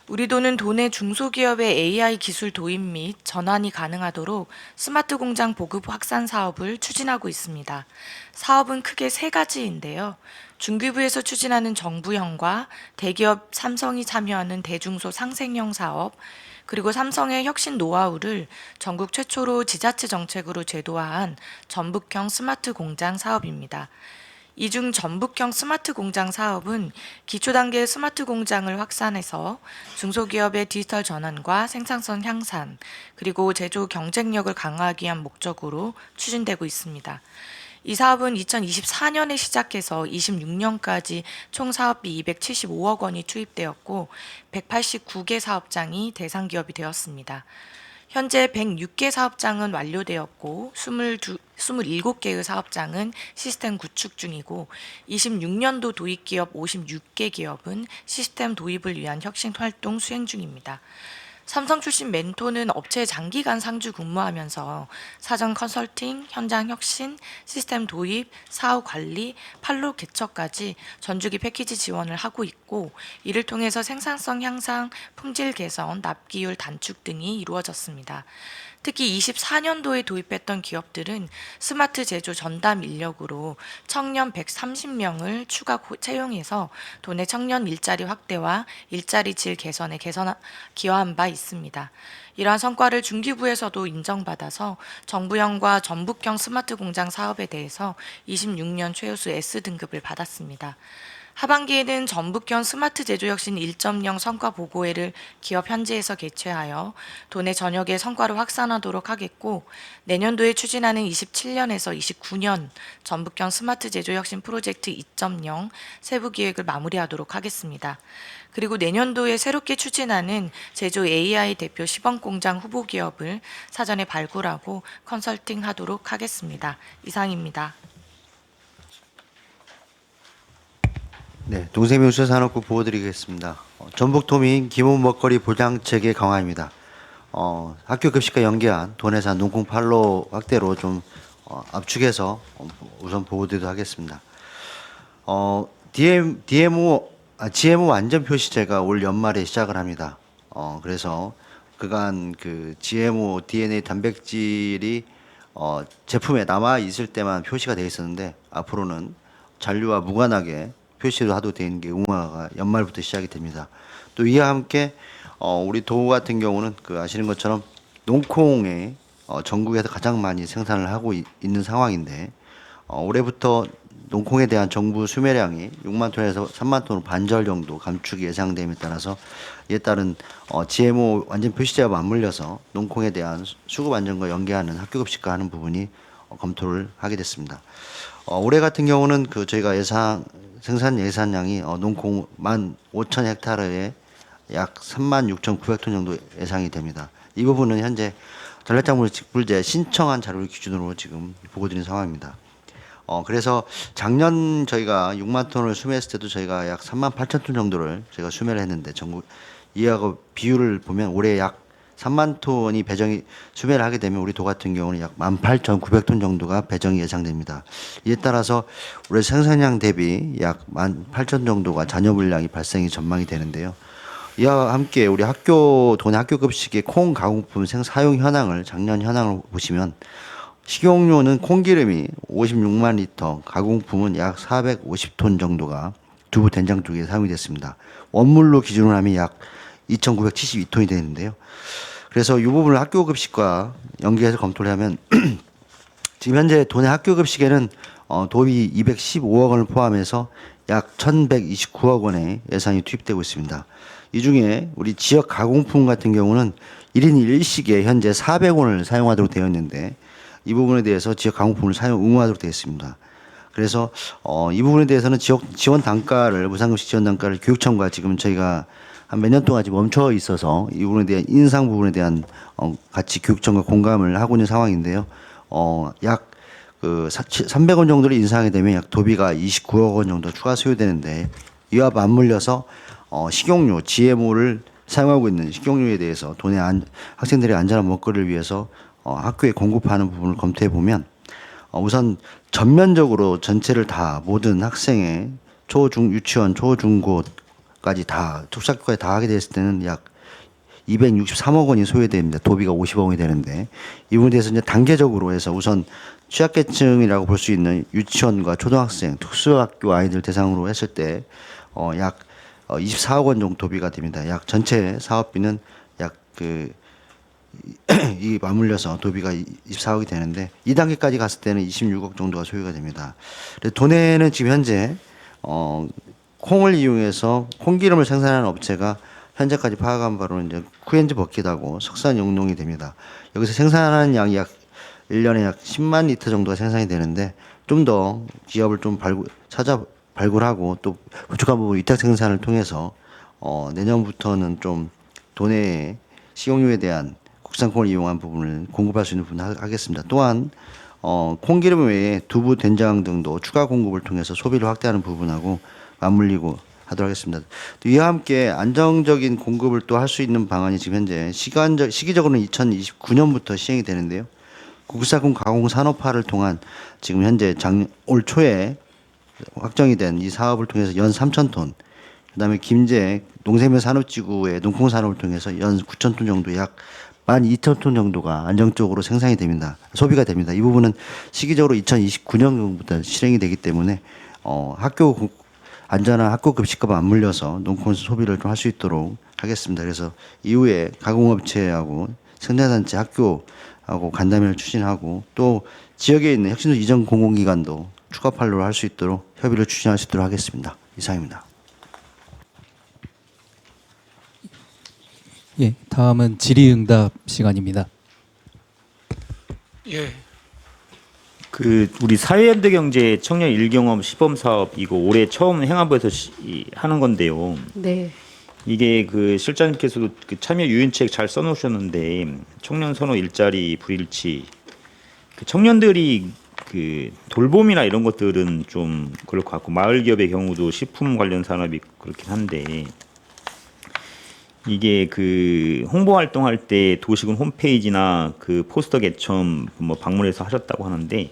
우리 도는 도내 중소기업의 AI 기술 도입 및 전환이 가능하도록 스마트 공장 보급 확산 사업을 추진하고 있습니다. 사업은 크게 세 가지인데요. 중기부에서 추진하는 정부형과 대기업 삼성이 참여하는 대중소 상생형 사업, 그리고 삼성의 혁신 노하우를 전국 최초로 지자체 정책으로 제도화한 전북형 스마트 공장 사업입니다. 이 중 전북형 스마트 공장 사업은 기초 단계의 스마트 공장을 확산해서 중소기업의 디지털 전환과 생산성 향상, 그리고 제조 경쟁력을 강화하기 위한 목적으로 추진되고 있습니다. 이 사업은 2024년에 시작해서 26년까지 총 사업비 275억 원이 투입되었고 189개 사업장이 대상 기업이 되었습니다. 현재 106개 사업장은 완료되었고 27개의 사업장은 시스템 구축 중이고 26년도 도입 기업 56개 기업은 시스템 도입을 위한 혁신 활동 수행 중입니다. 삼성 출신 멘토는 업체에 장기간 상주 근무하면서 사전 컨설팅, 현장 혁신, 시스템 도입, 사후 관리, 판로 개척까지 전주기 패키지 지원을 하고 있고 이를 통해서 생산성 향상, 품질 개선, 납기율 단축 등이 이루어졌습니다. 특히 24년도에 도입했던 기업들은 스마트 제조 전담 인력으로 청년 130명을 추가 채용해서 도내 청년 일자리 확대와 일자리 질 개선에 기여한 바 있습니다. 이러한 성과를 중기부에서도 인정받아서 정부형과 전북형 스마트 공장 사업에 대해서 26년 최우수 S등급을 받았습니다. 하반기에는 전북형 스마트 제조혁신 1.0 성과 보고회를 기업 현지에서 개최하여 도내 전역의 성과를 확산하도록 하겠고, 내년도에 추진하는 27년에서 29년 전북형 스마트 제조혁신 프로젝트 2.0 세부 기획을 마무리하도록 하겠습니다. 그리고 내년도에 새롭게 추진하는 제조 AI 대표 시범공장 후보 기업을 사전에 발굴하고 컨설팅하도록 하겠습니다. 이상입니다. 네, 동생명수 산업국 보고드리겠습니다. 전북도민 기본 먹거리 보장 체계 강화입니다. 학교 급식과 연계한 도내산 농콩 판로 확대로 좀 압축해서 우선 보고드리도록 하겠습니다. GMO 완전 표시제가 올 연말에 시작을 합니다. 그래서 그간 그 GMO DNA 단백질이 제품에 남아 있을 때만 표시가 되어 있었는데, 앞으로는 잔류와 무관하게 표시로 하도 되는 게 의무화가 연말부터 시작이 됩니다. 또 이와 함께 우리 도 같은 경우는 그 아시는 것처럼 농콩에 전국에서 가장 많이 생산을 하고 있는 상황인데, 올해부터 농콩에 대한 정부 수매량이 6만 톤에서 3만 톤으로 반절 정도 감축이 예상됨에 따라서, 이에 따른 GMO 완전 표시제와 맞물려서 농콩에 대한 수급 안정과 연계하는 학교급식과 하는 부분이 검토를 하게 됐습니다. 올해 같은 경우는 그 저희가 생산 예산량이 농콩 15,000헥타르에 약 36,900톤 정도 예상이 됩니다. 이 부분은 현재 전략작물 직불제 신청한 자료를 기준으로 지금 보고드린 상황입니다. 그래서 작년 저희가 6만 톤을 수매했을 때도 저희가 약 3만 8천 톤 정도를 저희가 수매를 했는데, 전국 이하고 비율을 보면 올해 약 3만 톤이 수매를 하게 되면 우리 도 같은 경우는 약 18,900톤 정도가 배정이 예상됩니다. 이에 따라서 올해 생산량 대비 약 18,000 정도가 잔여 물량이 발생이 전망이 되는데요. 이와 함께 우리 도내 학교 급식의 콩 가공품 사용 현황을, 작년 현황을 보시면, 식용유는 콩기름이 56만 리터, 가공품은 약 450톤 정도가 두부 된장 쪽에 사용이 됐습니다. 원물로 기준으로 하면 약 2,972톤이 되는데요. 그래서 이 부분을 학교 급식과 연계해서 검토를 하면 지금 현재 도내 학교 급식에는 도비 215억 원을 포함해서 약 1,129억 원의 예산이 투입되고 있습니다. 이 중에 우리 지역 가공품 같은 경우는 1인 1식에 현재 400원을 사용하도록 되어 있는데, 이 부분에 대해서 지역 가공품을 사용 의무화하도록 되어 있습니다. 그래서 이 부분에 대해서는 지원 단가를, 무상급식 지원 단가를 교육청과 지금 저희가 한 몇 년 동안 지금 멈춰 있어서 이 부분에 대한 인상 부분에 대한 같이 교육청과 공감을 하고 있는 상황인데요. 약 300원 정도를 인상하게 되면 약 도비가 29억 원 정도 추가 소요되는데, 이와 맞물려서 식용유, GMO를 사용하고 있는 식용유에 대해서 도내 학생들의 안전한 먹거리를 위해서 학교에 공급하는 부분을 검토해 보면, 우선 전면적으로 전체를 다 모든 학생의 유치원, 초중고까지 다 특수학교까지 다 하게 됐을 때는 약 263억 원이 소요됩니다. 도비가 50억 원이 되는데, 이 부분에 대해서 이제 단계적으로 해서 우선 취약계층이라고 볼 수 있는 유치원과 초등학생, 특수학교 아이들 대상으로 했을 때 약 24억 원 정도 도비가 됩니다. 약 전체 사업비는 약 이 맞물려서 도비가 24억이 되는데, 2단계까지 갔을 때는 26억 정도가 소요가 됩니다. 도내는 지금 현재 콩을 이용해서 콩기름을 생산하는 업체가 현재까지 파악한 바로는 이제 쿠엔즈 버킷하고 석산 용농이 됩니다. 여기서 생산하는 양이 약 1년에 약 10만 리터 정도가 생산이 되는데, 좀 더 기업을 좀 발굴하고 또 부족한 부분 위탁 생산을 통해서 내년부터는 좀 도내에 식용유에 대한 국산콩을 이용한 부분을 공급할 수 있는 부분을 하겠습니다. 또한 콩기름 외에 두부, 된장 등도 추가 공급을 통해서 소비를 확대하는 부분하고 맞물리고 하도록 하겠습니다. 또 이와 함께 안정적인 공급을 또 할 수 있는 방안이 지금 현재 시기적으로는 2029년부터 시행이 되는데요. 국산콩 가공 산업화를 통한 지금 현재 올 초에 확정이 된 이 사업을 통해서 연 3,000톤, 그다음에 김제 농생명 산업지구의 농콩 산업을 통해서 연 9,000톤 정도 약 12,000톤 정도가 안정적으로 생산이 됩니다. 소비가 됩니다. 이 부분은 시기적으로 2029년부터 실행이 되기 때문에 안전한 학교 급식과 맞물려서 농촌 소비를 좀 할 수 있도록 하겠습니다. 그래서 이후에 가공업체하고 생산단체 학교하고 간담회를 추진하고 또 지역에 있는 혁신도 이전 공공기관도 추가 판로를 할 수 있도록 협의를 추진할 수 있도록 하겠습니다. 이상입니다. 예, 다음은 질의응답 시간입니다. 예. 우리 사회연대경제 청년 일경험 시범 사업 이거 올해 처음 행안부에서 하는 건데요. 네. 이게 실장님께서도 참여 유인책 잘 써놓으셨는데 청년 선호 일자리 불일치 청년들이 돌봄이나 이런 것들은 좀 그럴 것 같고 마을 기업의 경우도 식품 관련 산업이 그렇긴 한데 이게 홍보 활동할 때 도시군 홈페이지나 포스터 개첨 방문해서 하셨다고 하는데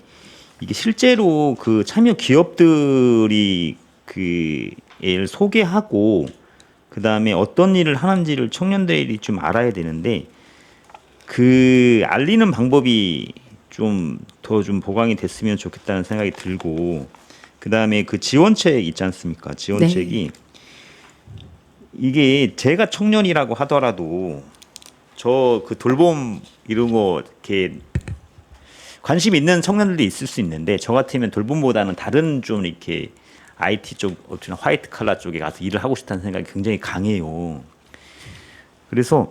이게 실제로 참여 기업들이 를 소개하고 그 다음에 어떤 일을 하는지를 청년들이 좀 알아야 되는데 알리는 방법이 좀 더 보강이 됐으면 좋겠다는 생각이 들고 그 다음에 지원책 있지 않습니까? 지원책이 이게 제가 청년이라고 하더라도 저 돌봄 이런 거 이렇게 관심 있는 청년들도 있을 수 있는데 저 같으면 돌봄보다는 다른 좀 이렇게 IT 쪽, 화이트 칼라 쪽에 가서 일을 하고 싶다는 생각이 굉장히 강해요. 그래서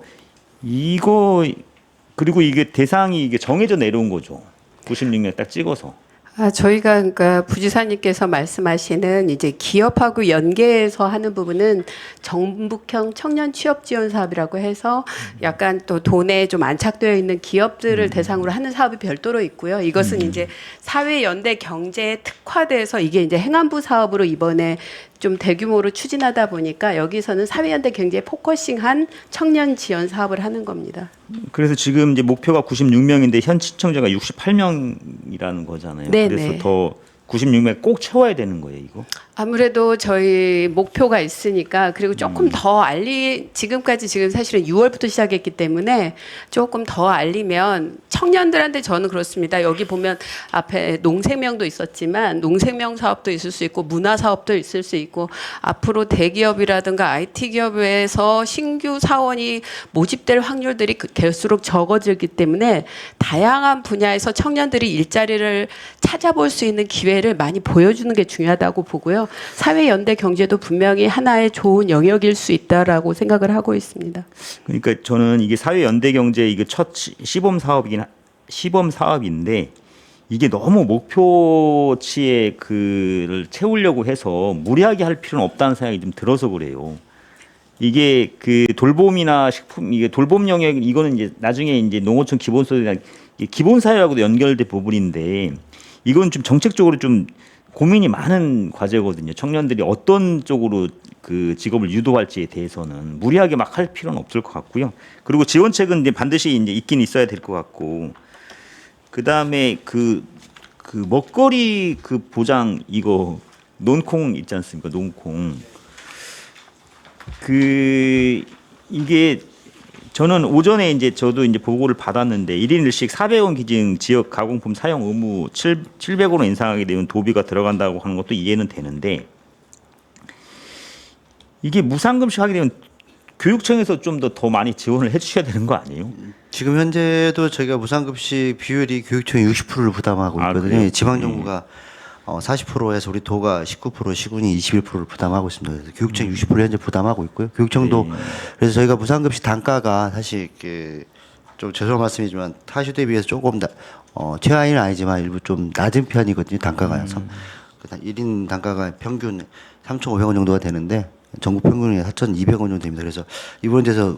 그리고 이게 대상이 이게 정해져 내려온 거죠. 96년 딱 찍어서. 저희가 그러니까 부지사님께서 말씀하시는 이제 기업하고 연계해서 하는 부분은 전북형 청년 취업 지원 사업이라고 해서 약간 또 돈에 좀 안착되어 있는 기업들을 대상으로 하는 사업이 별도로 있고요. 이것은 이제 사회 연대 경제에 특화돼서 이게 이제 행안부 사업으로 이번에 좀 대규모로 추진하다 보니까 여기서는 사회연대 경제에 포커싱한 청년 지원 사업을 하는 겁니다. 그래서 지금 이제 목표가 96명인데 현 시청자가 68명이라는 거잖아요. 네네. 그래서 더 96명 꼭 채워야 되는 거예요, 이거? 아무래도 저희 목표가 있으니까 그리고 조금 더 지금까지 사실은 6월부터 시작했기 때문에 조금 더 알리면 청년들한테 저는 그렇습니다. 여기 보면 앞에 농생명도 있었지만 농생명 사업도 있을 수 있고 문화 사업도 있을 수 있고 앞으로 대기업이라든가 IT 기업에서 신규 사원이 모집될 확률들이 갈수록 적어지기 때문에 다양한 분야에서 청년들이 일자리를 찾아볼 수 있는 기회를 많이 보여주는 게 중요하다고 보고요. 사회연대 경제도 분명히 하나의 좋은 영역일 수 있다라고 생각을 하고 있습니다. 그러니까 저는 이게 사회연대 경제 이게 첫 시범 사업인데 이게 너무 목표치에 그를 채우려고 해서 무리하게 할 필요는 없다는 생각이 좀 들어서 그래요. 이게 돌봄이나 식품 이게 돌봄 영역 이거는 이제 나중에 이제 농어촌 기본소득이나 기본사회하고도 연결된 부분인데 이건 좀 정책적으로 좀 고민이 많은 과제거든요. 청년들이 어떤 쪽으로 직업을 유도할지에 대해서는 무리하게 막 할 필요는 없을 것 같고요. 그리고 지원책은 이제 반드시 이제 있긴 있어야 될 것 같고, 그 다음에 먹거리 보장 이거 논콩 있지 않습니까? 논콩 이게 저는 오전에 이제 저도 이제 보고를 받았는데 1인 1식 400원 기준 지역 가공품 사용 의무 700원으로 인상하게 되면 도비가 들어간다고 하는 것도 이해는 되는데 이게 무상급식 하게 되면 교육청에서 좀 더 많이 지원을 해주셔야 되는 거 아니에요? 지금 현재도 저희가 무상급식 비율이 교육청이 60%를 부담하고 있거든요. 지방정부가 40%에서 우리 도가 19%, 시군이 21%를 부담하고 있습니다. 그래서 교육청 60% 현재 부담하고 있고요. 교육청도 그래서 저희가 무상급식 단가가 사실 좀 죄송한 말씀이지만 타시에 비해서 조금 최하위는 아니지만 일부 좀 낮은 편이거든요. 단가가서 1인 단가가 평균 3,500원 정도가 되는데 전국 평균이 4,200원 정도 됩니다. 그래서 이번 데서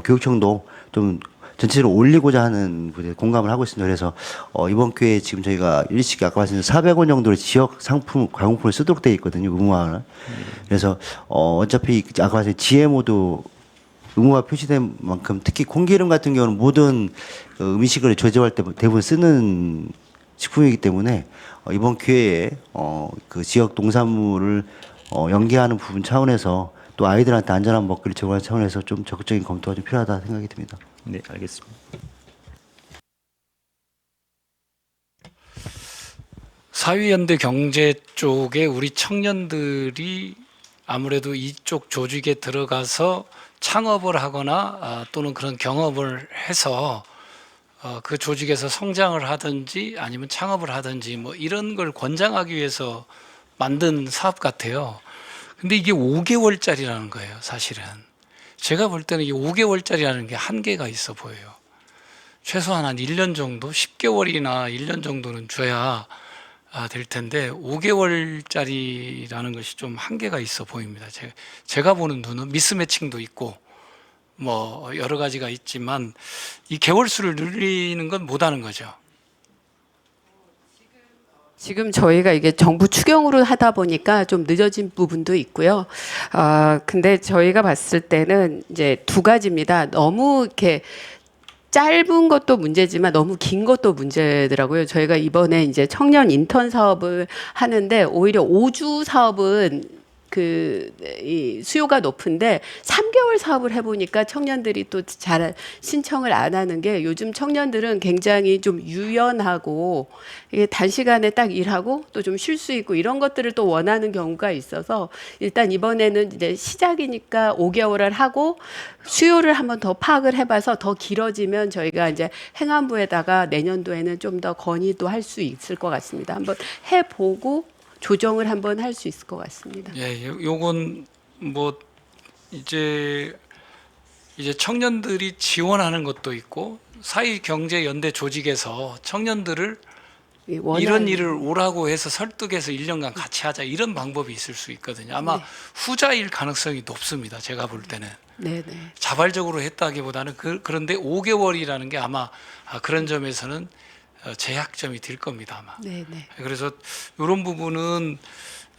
교육청도 좀 전체적으로 올리고자 하는 공감을 하고 있습니다. 그래서 이번 기회에 지금 저희가 일식 아까 말씀드린 400원 정도의 지역 상품, 가공품을 쓰도록 되어 있거든요. 의무화는. 그래서 어차피 아까 말씀드린 GMO도 의무화 표시된 만큼 특히 콩기름 같은 경우는 모든 음식을 조제할 때 대부분 쓰는 식품이기 때문에 이번 기회에 지역 농산물을 연계하는 부분 차원에서 또 아이들한테 안전한 먹거리 제공하는 차원에서 좀 적극적인 검토가 좀 필요하다 생각이 듭니다. 네, 알겠습니다. 사회연대 경제 쪽에 우리 청년들이 아무래도 이쪽 조직에 들어가서 창업을 하거나 또는 그런 경험을 해서 그 조직에서 성장을 하든지 아니면 창업을 하든지 뭐 이런 걸 권장하기 위해서 만든 사업 같아요. 근데 이게 5개월짜리라는 거예요, 사실은. 제가 볼 때는 이 5개월짜리라는 게 한계가 있어 보여요. 최소한 한 1년 정도, 10개월이나 1년 정도는 줘야 될 텐데 5개월짜리라는 것이 좀 한계가 있어 보입니다. 제가 보는 눈은 미스매칭도 있고 뭐 여러 가지가 있지만 이 개월수를 늘리는 건 못하는 거죠. 지금 저희가 이게 정부 추경으로 하다 보니까 좀 늦어진 부분도 있고요. 근데 저희가 봤을 때는 이제 두 가지입니다. 너무 이렇게 짧은 것도 문제지만 너무 긴 것도 문제더라고요. 저희가 이번에 이제 청년 인턴 사업을 하는데 오히려 5주 사업은 이 수요가 높은데 3개월 사업을 해보니까 청년들이 또 잘 신청을 안 하는 게 요즘 청년들은 굉장히 좀 유연하고 이게 단시간에 딱 일하고 또 좀 쉴 수 있고 이런 것들을 또 원하는 경우가 있어서 일단 이번에는 이제 시작이니까 5개월을 하고 수요를 한번 더 파악을 해봐서 더 길어지면 저희가 이제 행안부에다가 내년도에는 좀 더 건의도 할 수 있을 것 같습니다. 한번 해보고 조정을 한번 할 수 있을 것 같습니다. 예, 요건 뭐 이제 청년들이 지원하는 것도 있고 사회경제연대 조직에서 청년들을 이런 일을 오라고 해서 설득해서 1년간 같이 하자 이런 방법이 있을 수 있거든요. 아마 네. 후자일 가능성이 높습니다. 제가 볼 때는. 네네. 자발적으로 했다기보다는 그런데 5개월이라는 게 아마 그런 점에서는 제약점이 될 겁니다 아마. 네네. 그래서 이런 부분은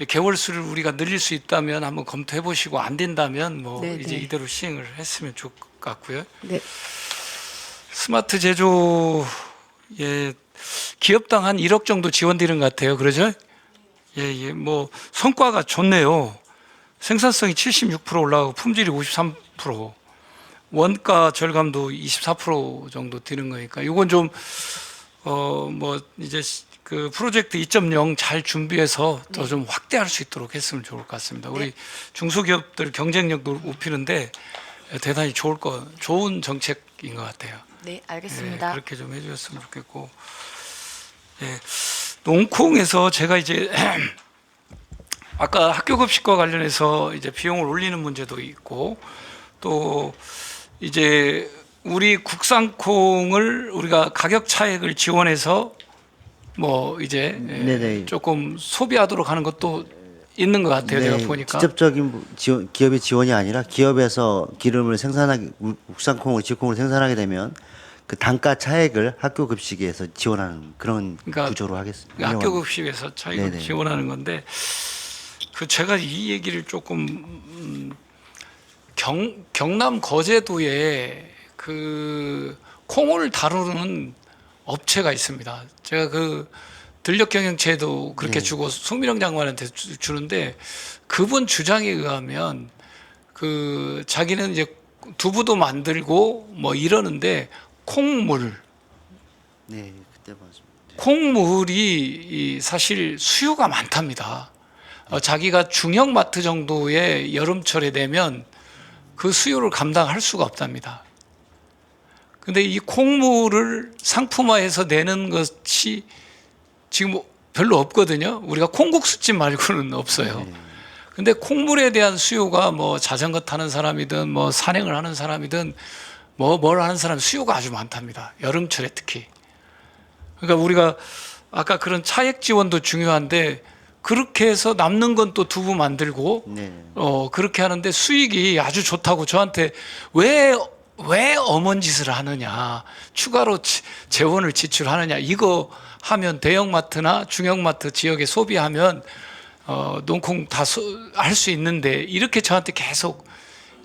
개월수를 우리가 늘릴 수 있다면 한번 검토해 보시고 안 된다면 뭐 네네. 이제 이대로 시행을 했으면 좋을 것 같고요. 네. 스마트 제조 기업당 한 1억 정도 지원되는 것 같아요. 그러죠? 예, 뭐 성과가 좋네요. 생산성이 76% 올라가고 품질이 53%, 원가 절감도 24% 정도 되는 거니까 이건 좀 뭐 이제 그 프로젝트 2.0 잘 준비해서 더 좀 확대할 수 있도록 했으면 좋을 것 같습니다. 우리 중소기업들 경쟁력도 높이는데 대단히 좋은 정책인 것 같아요. 네, 알겠습니다. 예, 그렇게 좀 해주셨으면 좋겠고, 예, 농콩에서 제가 이제 아까 학교급식과 관련해서 이제 비용을 올리는 문제도 있고 또 이제 우리 국산콩을 우리가 가격 차익을 지원해서 뭐 이제 네네. 조금 소비하도록 하는 것도 있는 것 같아요. 제가 보니까. 직접적인 지원, 기업의 지원이 아니라 기업에서 기름을 생산하기 국산콩을 지역콩을 생산하게 되면 그 단가 차액을 학교 급식에서 지원하는 그런 구조로 하겠습니다. 학교 급식에서 차익을 네네. 지원하는 건데 제가 이 얘기를 조금 경남 거제도에 그 콩을 다루는 업체가 있습니다. 제가 그 들녘경영체도 그렇게 주고 송민영 장관한테 주는데 그분 주장에 의하면 그 자기는 이제 두부도 만들고 뭐 이러는데 콩물, 네, 그때 맞습니다. 콩물이 사실 수요가 많답니다. 자기가 중형 마트 정도의 여름철에 되면 그 수요를 감당할 수가 없답니다. 근데 이 콩물을 상품화해서 내는 것이 지금 별로 없거든요. 우리가 콩국수집 말고는 없어요. 근데 콩물에 대한 수요가 뭐 자전거 타는 사람이든 뭐 산행을 하는 사람이든 뭘 하는 사람 수요가 아주 많답니다. 여름철에 특히. 그러니까 우리가 아까 그런 차액 지원도 중요한데 그렇게 해서 남는 건 또 두부 만들고 그렇게 하는데 수익이 아주 좋다고 저한테 왜 엄한 짓을 하느냐, 추가로 재원을 지출하느냐, 이거 하면 대형마트나 중형마트 지역에 소비하면 농콩 다 할 수 있는데 이렇게 저한테 계속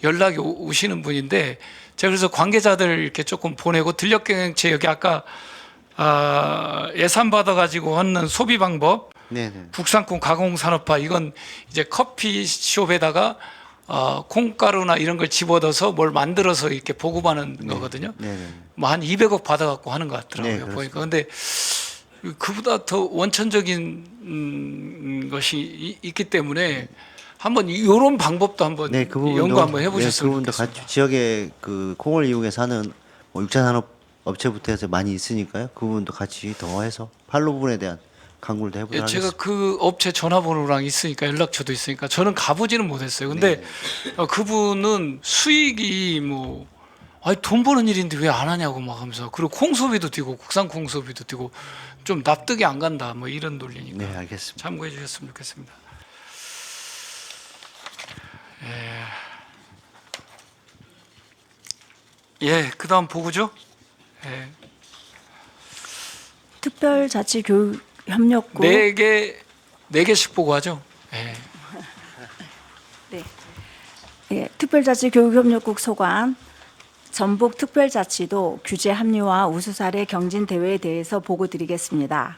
연락이 오시는 분인데 제가 그래서 관계자들 이렇게 조금 보내고 들녘경영체 여기 아까 예산 받아가지고 하는 소비 방법, 국산콩 가공산업화 이건 이제 커피숍에다가 콩가루나 이런 걸 집어넣어서 뭘 만들어서 이렇게 보급하는 거거든요. 뭐 한 200억 받아갖고 하는 것 같더라고요. 보니까. 근데 그보다 더 원천적인 것이 있기 때문에 한번 이런 방법도 한번 그 부분도, 연구 한번 그 해보셨으면 부분도 좋겠습니다. 같이 지역에 그 콩을 이용해서 하는 뭐 육자산업 업체부터 해서 많이 있으니까요. 그 부분도 같이 더해서 판로 부분에 대한 강구를 해보도록 제가 하겠습니다. 그 업체 전화번호랑 있으니까 연락처도 있으니까 저는 가보지는 못했어요. 근데 그분은 수익이 뭐 아니 돈 버는 일인데 왜 안 하냐고 막 하면서 그리고 콩 소비도 뛰고 국산 콩 소비도 뛰고 좀 납득이 안 간다 뭐 이런 논리니까. 네, 알겠습니다. 참고해 주셨으면 좋겠습니다. 그다음 보고죠. 특별자치교육협력구 네 개씩 보고하죠. 특별자치교육협력국 소관 전북 특별자치도 규제 합리화 우수 사례 경진 대회에 대해서 보고 드리겠습니다.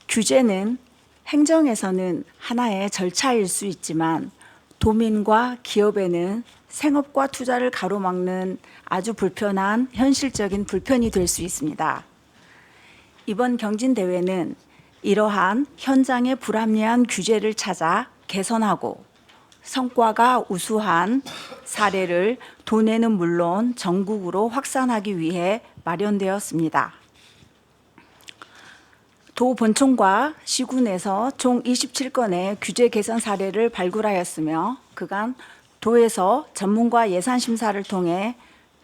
규제는 행정에서는 하나의 절차일 수 있지만 도민과 기업에는 생업과 투자를 가로막는 아주 불편한 현실적인 불편이 될 수 있습니다. 이번 경진대회는 이러한 현장의 불합리한 규제를 찾아 개선하고 성과가 우수한 사례를 도내는 물론 전국으로 확산하기 위해 마련되었습니다. 도 본청과 시군에서 총 27건의 규제 개선 사례를 발굴하였으며 그간 도에서 전문가 예산 심사를 통해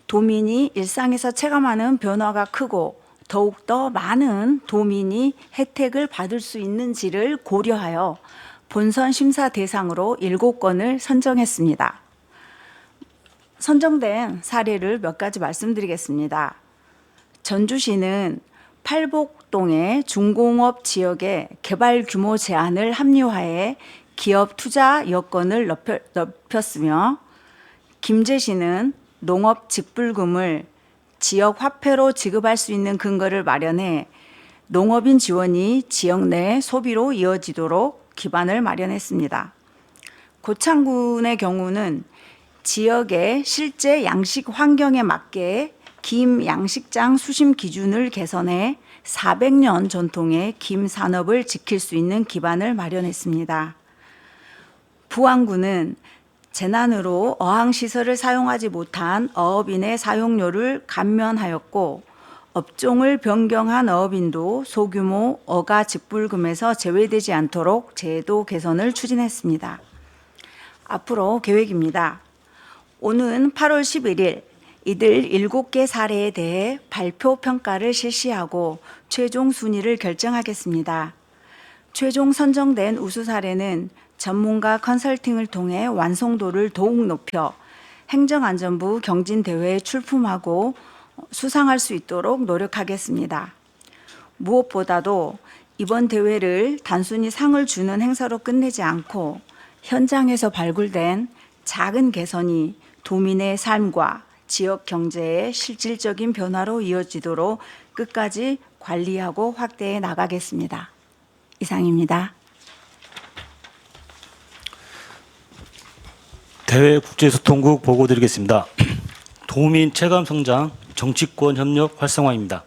도민이 일상에서 체감하는 변화가 크고 더욱더 많은 도민이 혜택을 받을 수 있는지를 고려하여 본선 심사 대상으로 7건을 선정했습니다. 선정된 사례를 몇 가지 말씀드리겠습니다. 전주시는 팔복동의 중공업 지역의 개발 규모 제한을 합리화해 기업 투자 여건을 넓혔으며 김제시는 농업 직불금을 지역 화폐로 지급할 수 있는 근거를 마련해 농업인 지원이 지역 내 소비로 이어지도록 기반을 마련했습니다. 고창군의 경우는 지역의 실제 양식 환경에 맞게 김 양식장 수심 기준을 개선해 400년 전통의 김 산업을 지킬 수 있는 기반을 마련했습니다. 부안군은 재난으로 어항시설을 사용하지 못한 어업인의 사용료를 감면하였고 업종을 변경한 어업인도 소규모 어가 직불금에서 제외되지 않도록 제도 개선을 추진했습니다. 앞으로 계획입니다. 오는 8월 11일 이들 7개 사례에 대해 발표 평가를 실시하고 최종 순위를 결정하겠습니다. 최종 선정된 우수 사례는 전문가 컨설팅을 통해 완성도를 더욱 높여 행정안전부 경진대회에 출품하고 수상할 수 있도록 노력하겠습니다. 무엇보다도 이번 대회를 단순히 상을 주는 행사로 끝내지 않고 현장에서 발굴된 작은 개선이 도민의 삶과 지역 경제의 실질적인 변화로 이어지도록 끝까지 관리하고 확대해 나가겠습니다. 이상입니다. 대외 국제소통국 보고 드리겠습니다. 도민 체감 성장, 정치권 협력 활성화입니다.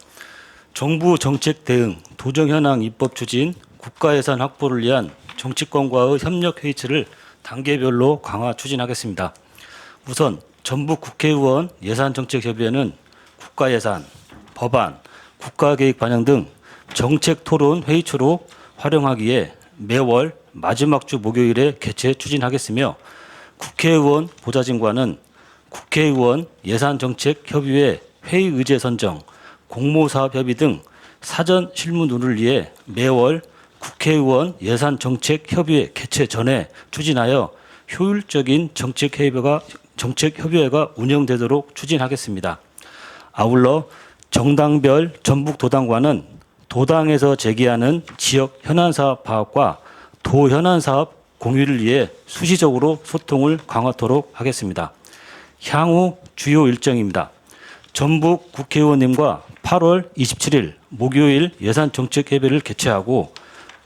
정부 정책 대응, 도정 현황 입법 추진, 국가 예산 확보를 위한 정치권과의 협력 회의체를 단계별로 강화 추진하겠습니다. 우선 전북 국회의원 예산정책협의회는 국가 예산, 법안, 국가계획 반영 등 정책 토론 회의초로 활용하기에 매월 마지막 주 목요일에 개최 추진하겠으며 국회의원 보좌진과는 국회의원 예산정책협의회 회의 의제 선정, 공모사업협의 등 사전 실무눈을 위해 매월 국회의원 예산정책협의회 개최 전에 추진하여 효율적인 정책협의회가 운영되도록 추진하겠습니다. 아울러 정당별 전북도당과는 도당에서 제기하는 지역 현안사업 파악과 도현안사업 공유를 위해 수시적으로 소통을 강화하도록 하겠습니다. 향후 주요 일정입니다. 전북 국회의원님과 8월 27일 목요일 예산정책협의회를 개최하고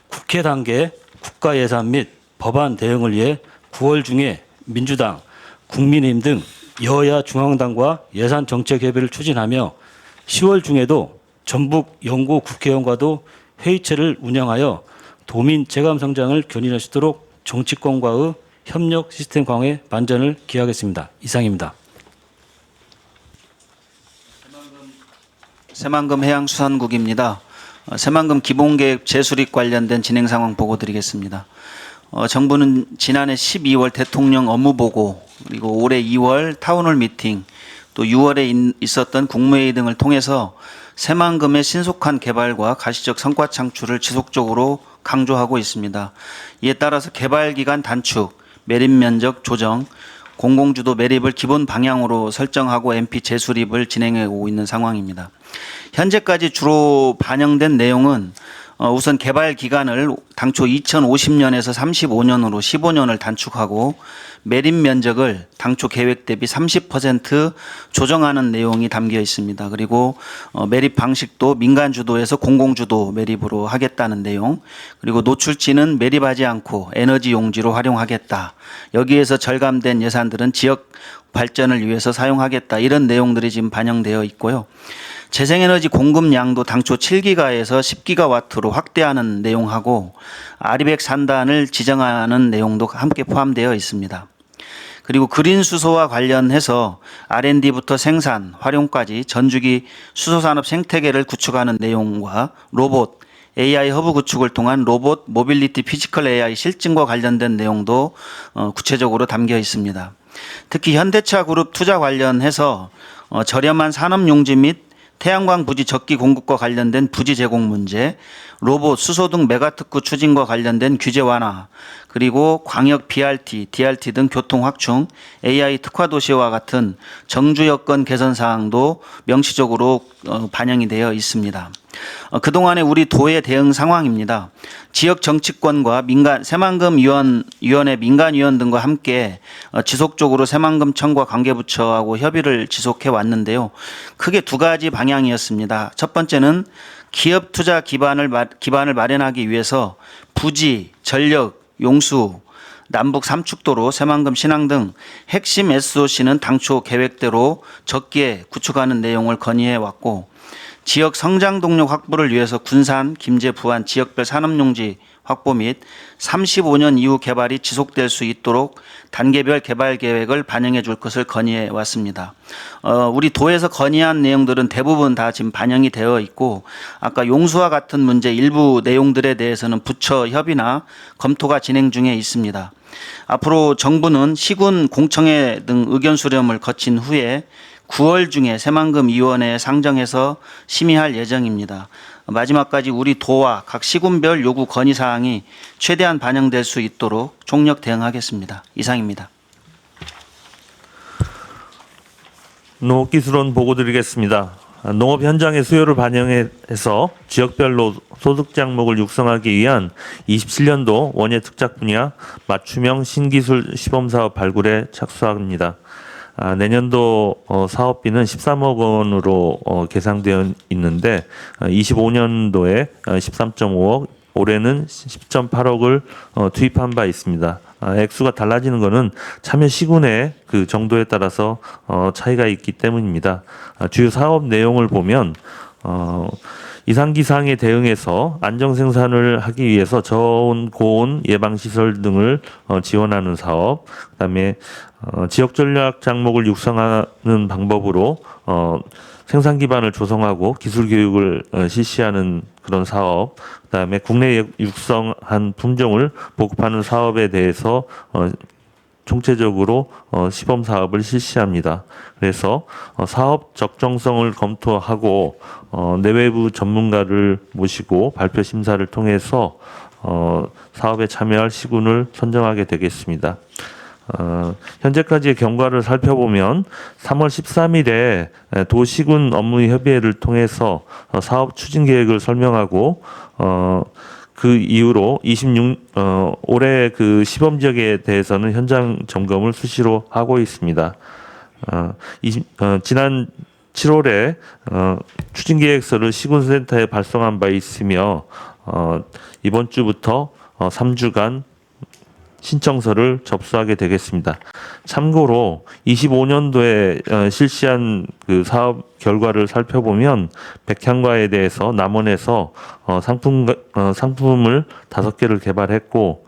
국회 단계 국가예산 및 법안 대응을 위해 9월 중에 민주당, 국민의힘 등 여야 중앙당과 예산정책협의를 추진하며 10월 중에도 전북 영구 국회의원과도 회의체를 운영하여 도민 재감 성장을 견인할 수 있도록 정치권과의 협력 시스템 강화에 만전을 기하겠습니다. 이상입니다. 새만금 해양수산국입니다. 새만금 기본계획 재수립 관련된 진행 상황 보고 드리겠습니다. 정부는 지난해 12월 대통령 업무보고 그리고 올해 2월 타운홀 미팅 또 6월에 있었던 국무회의 등을 통해서 새만금의 신속한 개발과 가시적 성과 창출을 지속적으로 강조하고 있습니다. 이에 따라서 개발 기간 단축, 매립 면적 조정, 공공주도 매립을 기본 방향으로 설정하고 MP 재수립을 진행해 오고 있는 상황입니다. 현재까지 주로 반영된 내용은 우선 개발 기간을 당초 2050년에서 35년으로 15년을 단축하고 매립 면적을 당초 계획 대비 30% 조정하는 내용이 담겨 있습니다. 그리고 매립 방식도 민간 주도에서 공공 주도 매립으로 하겠다는 내용, 그리고 노출지는 매립하지 않고 에너지 용지로 활용하겠다. 여기에서 절감된 예산들은 지역 발전을 위해서 사용하겠다. 이런 내용들이 지금 반영되어 있고요. 재생에너지 공급량도 당초 7기가에서 10기가와트로 확대하는 내용하고 아리백 산단을 지정하는 내용도 함께 포함되어 있습니다. 그리고 그린 수소와 관련해서 R&D부터 생산, 활용까지 전주기 수소산업 생태계를 구축하는 내용과 로봇, AI 허브 구축을 통한 로봇 모빌리티 피지컬 AI 실증과 관련된 내용도 구체적으로 담겨 있습니다. 특히 현대차 그룹 투자 관련해서 저렴한 산업용지 및 태양광 부지 적기 공급과 관련된 부지 제공 문제, 로봇, 수소 등 메가특구 추진과 관련된 규제 완화, 그리고 광역 BRT, DRT 등 교통 확충, AI 특화 도시와 같은 정주 여건 개선 사항도 명시적으로 반영이 되어 있습니다. 그동안의 우리 도의 대응 상황입니다. 지역 정치권과 새만금 위원회 민간위원 등과 함께 지속적으로 새만금청과 관계부처하고 협의를 지속해 왔는데요. 크게 두 가지 방향이었습니다. 첫 번째는 기업 투자 기반을 마련하기 위해서 부지, 전력, 용수, 남북 3축도로 새만금 신항 등 핵심 SOC는 당초 계획대로 적기에 구축하는 내용을 건의해 왔고, 지역 성장 동력 확보를 위해서 군산, 김제, 부안 지역별 산업용지 확보 및 35년 이후 개발이 지속될 수 있도록 단계별 개발 계획을 반영해 줄 것을 건의해 왔습니다. 우리 도에서 건의한 내용들은 대부분 다 지금 반영이 되어 있고, 아까 용수와 같은 문제 일부 내용들에 대해서는 부처 협의나 검토가 진행 중에 있습니다. 앞으로 정부는 시군 공청회 등 의견 수렴을 거친 후에 9월 중에 새만금 위원회에 상정해서 심의할 예정입니다. 마지막까지 우리 도와 각 시군별 요구 건의 사항이 최대한 반영될 수 있도록 총력 대응하겠습니다. 이상입니다. 농업기술원 보고 드리겠습니다. 농업 현장의 수요를 반영해서 지역별로 소득 장목을 육성하기 위한 27년도 원예 특작 분야 맞춤형 신기술 시범사업 발굴에 착수합니다. 내년도 사업비는 13억 원으로 계상되어 있는데 25년도에 13.5억, 올해는 10.8억을 투입한 바 있습니다. 액수가 달라지는 것은 참여 시군의 그 정도에 따라서 차이가 있기 때문입니다. 주요 사업 내용을 보면 이상기상에 대응해서 안정생산을 하기 위해서 저온, 고온 예방시설 등을 지원하는 사업, 그다음에 지역전략 장목을 육성하는 방법으로 생산 기반을 조성하고 기술 교육을 실시하는 그런 사업, 그다음에 국내 육성한 품종을 보급하는 사업에 대해서 총체적으로 시범 사업을 실시합니다. 그래서 사업 적정성을 검토하고 내외부 전문가를 모시고 발표 심사를 통해서 사업에 참여할 시군을 선정하게 되겠습니다. 현재까지의 경과를 살펴보면 3월 13일에 도시군 업무협의회를 통해서 사업 추진 계획을 설명하고 그 이후로 올해 그 시범 지역에 대해서는 현장 점검을 수시로 하고 있습니다. 지난 7월에 추진 계획서를 시군센터에 발송한 바 있으며 이번 주부터 3주간 신청서를 접수하게 되겠습니다. 참고로 25년도에 실시한 그 사업 결과를 살펴보면 백향과에 대해서 남원에서 상품을 5개를 개발했고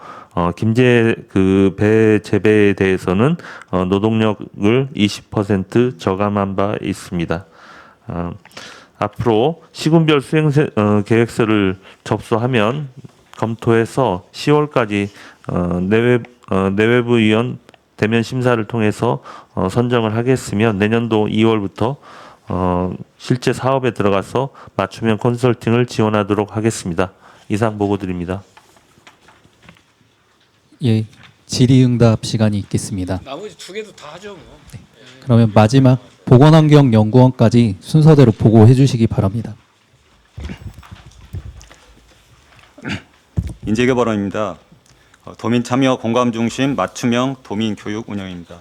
김제 그 배 재배에 대해서는 노동력을 20% 저감한 바 있습니다. 앞으로 시군별 수행 계획서를 접수하면 검토해서 10월까지 내외부위원 대면 심사를 통해서 선정을 하겠으며 내년도 2월부터 실제 사업에 들어가서 맞춤형 컨설팅을 지원하도록 하겠습니다. 이상 보고드립니다. 예, 질의응답 시간이 있겠습니다. 나머지 2개도 다 하죠 뭐. 그러면 마지막 보건환경연구원까지 순서대로 보고해 주시기 바랍니다. 인재개발원입니다. 도민 참여 공감 중심 맞춤형 도민 교육 운영입니다.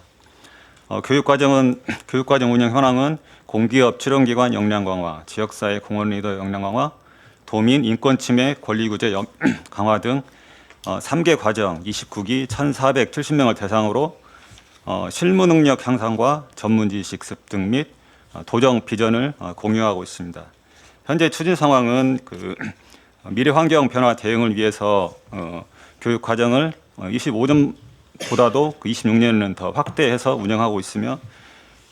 교육과정 운영 현황은 공기업 출원기관 역량 강화, 지역사회 공헌 리더 역량 강화, 도민 인권 침해 권리 구제 강화 등 3개 과정 29기 1,470명을 대상으로 실무 능력 향상과 전문 지식 습득 및 도정 비전을 공유하고 있습니다. 현재 추진 상황은 미래 환경 변화 대응을 위해서 교육 과정을 25년보다도 26년에는 더 확대해서 운영하고 있으며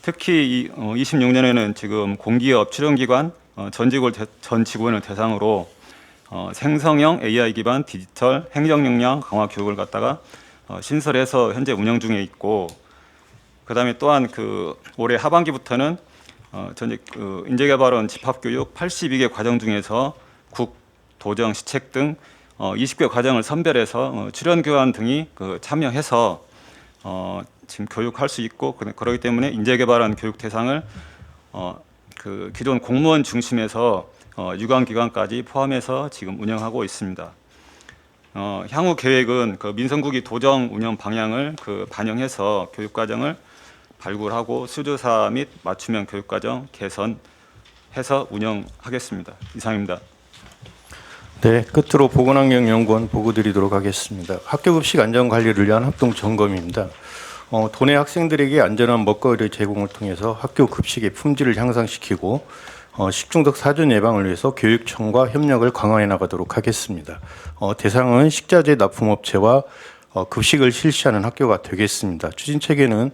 특히 26년에는 지금 공기업 출연기관 전 직원을 대상으로 생성형 AI 기반 디지털 행정 역량 강화 교육을 갖다가 신설해서 현재 운영 중에 있고 그다음에 또한 올해 하반기부터는 전체 인재개발원 집합교육 82개 과정 중에서 국, 도정, 시책 등 20개 과정을 선별해서 출연교환 등이 참여해서 지금 교육할 수 있고 그렇기 때문에 인재개발원 교육 대상을 기존 공무원 중심에서 유관기관까지 포함해서 지금 운영하고 있습니다. 향후 계획은 민성국이 도정 운영 방향을 반영해서 교육과정을 발굴하고 수조사 및 맞춤형 교육과정 개선해서 운영하겠습니다. 이상입니다. 네, 끝으로 보건환경연구원 보고 드리도록 하겠습니다. 학교급식 안전관리를 위한 합동 점검입니다. 도내 학생들에게 안전한 먹거리 제공을 통해서 학교 급식의 품질을 향상시키고 식중독 사전 예방을 위해서 교육청과 협력을 강화해 나가도록 하겠습니다. 대상은 식자재 납품업체와 급식을 실시하는 학교가 되겠습니다. 추진 체계는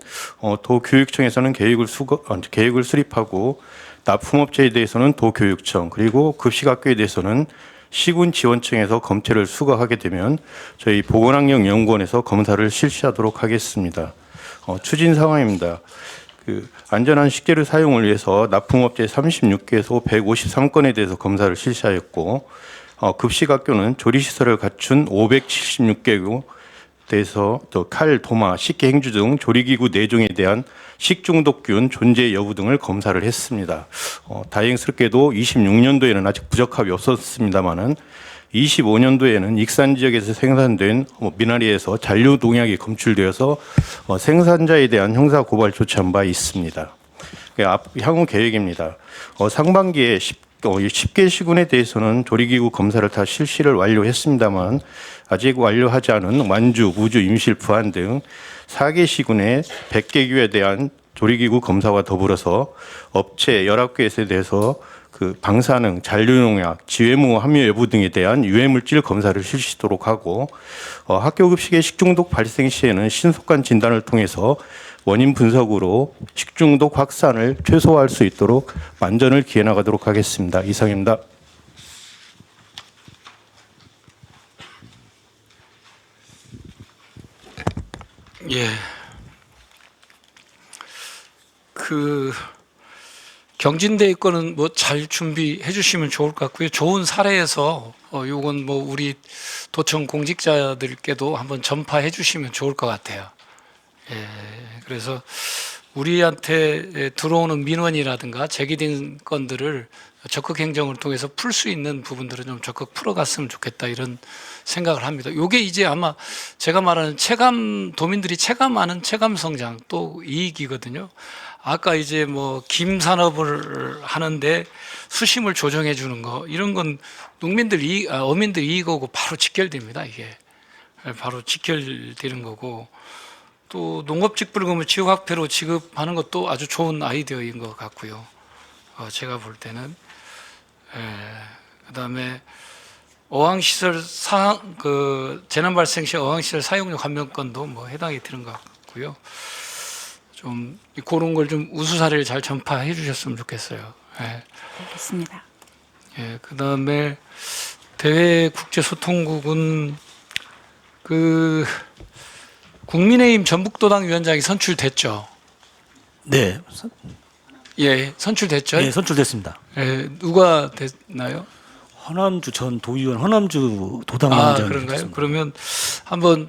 도교육청에서는 계획을 수립하고 납품업체에 대해서는 도교육청 그리고 급식학교에 대해서는 시군지원청에서 검체를 수거하게 되면 저희 보건환경연구원에서 검사를 실시하도록 하겠습니다. 추진 상황입니다. 안전한 식재료 사용을 위해서 납품업체 36개에서 153건에 대해서 검사를 실시하였고 급식학교는 조리시설을 갖춘 576개고 대해서 칼, 도마, 식기 행주 등 조리기구 4종에 대한 식중독균 존재 여부 등을 검사를 했습니다. 다행스럽게도 26년도에는 아직 부적합이 없었습니다만은 25년도에는 익산 지역에서 생산된 미나리에서 잔류 농약이 검출되어서 생산자에 대한 형사 고발 조치한 바 있습니다. 향후 계획입니다. 상반기에 10개 시군에 대해서는 조리기구 검사를 다 실시를 완료했습니다만 아직 완료하지 않은 완주, 무주, 임실, 부안 등 4개 시군의 100개 규에 대한 조리기구 검사와 더불어서 업체 11개에 대해서 방사능, 잔류농약, 지외무 함유 여부 등에 대한 유해물질 검사를 실시하도록 하고 학교 급식의 식중독 발생 시에는 신속한 진단을 통해서 원인 분석으로 식중독 확산을 최소화할 수 있도록 만전을 기해 나가도록 하겠습니다. 이상입니다. 예. 경진대회 거는 뭐 잘 준비해 주시면 좋을 것 같고요. 좋은 사례에서 요건 뭐 우리 도청 공직자들께도 한번 전파해 주시면 좋을 것 같아요. 예. 그래서 우리한테 들어오는 민원이라든가 제기된 건들을 적극 행정을 통해서 풀 수 있는 부분들은 좀 적극 풀어갔으면 좋겠다 이런 생각을 합니다. 요게 이제 아마 제가 말하는 도민들이 체감하는 체감 성장 또 이익이거든요. 아까 이제 뭐 김산업을 하는데 수심을 조정해 주는 거 이런 건 어민들 이익하고 바로 직결됩니다. 이게 바로 직결되는 거고, 또 농업직불금을 지역화폐로 지급하는 것도 아주 좋은 아이디어인 것 같고요. 제가 볼 때는. 그다음에 어항시설 재난 발생 시 어항시설 사용료 감면권도 뭐 해당이 되는 것 같고요. 좀 그런 걸 좀 우수 사례를 잘 전파해 주셨으면 좋겠어요. 알겠습니다. 그다음에 대외 국제소통국은 그 국민의힘 전북도당 위원장이 선출됐죠. 네. 예, 선출됐죠. 네, 선출됐습니다. 누가 됐나요? 허남주 전 도의원, 허남주 도당위원장이 그런가요? 됐습니다. 그러면 한번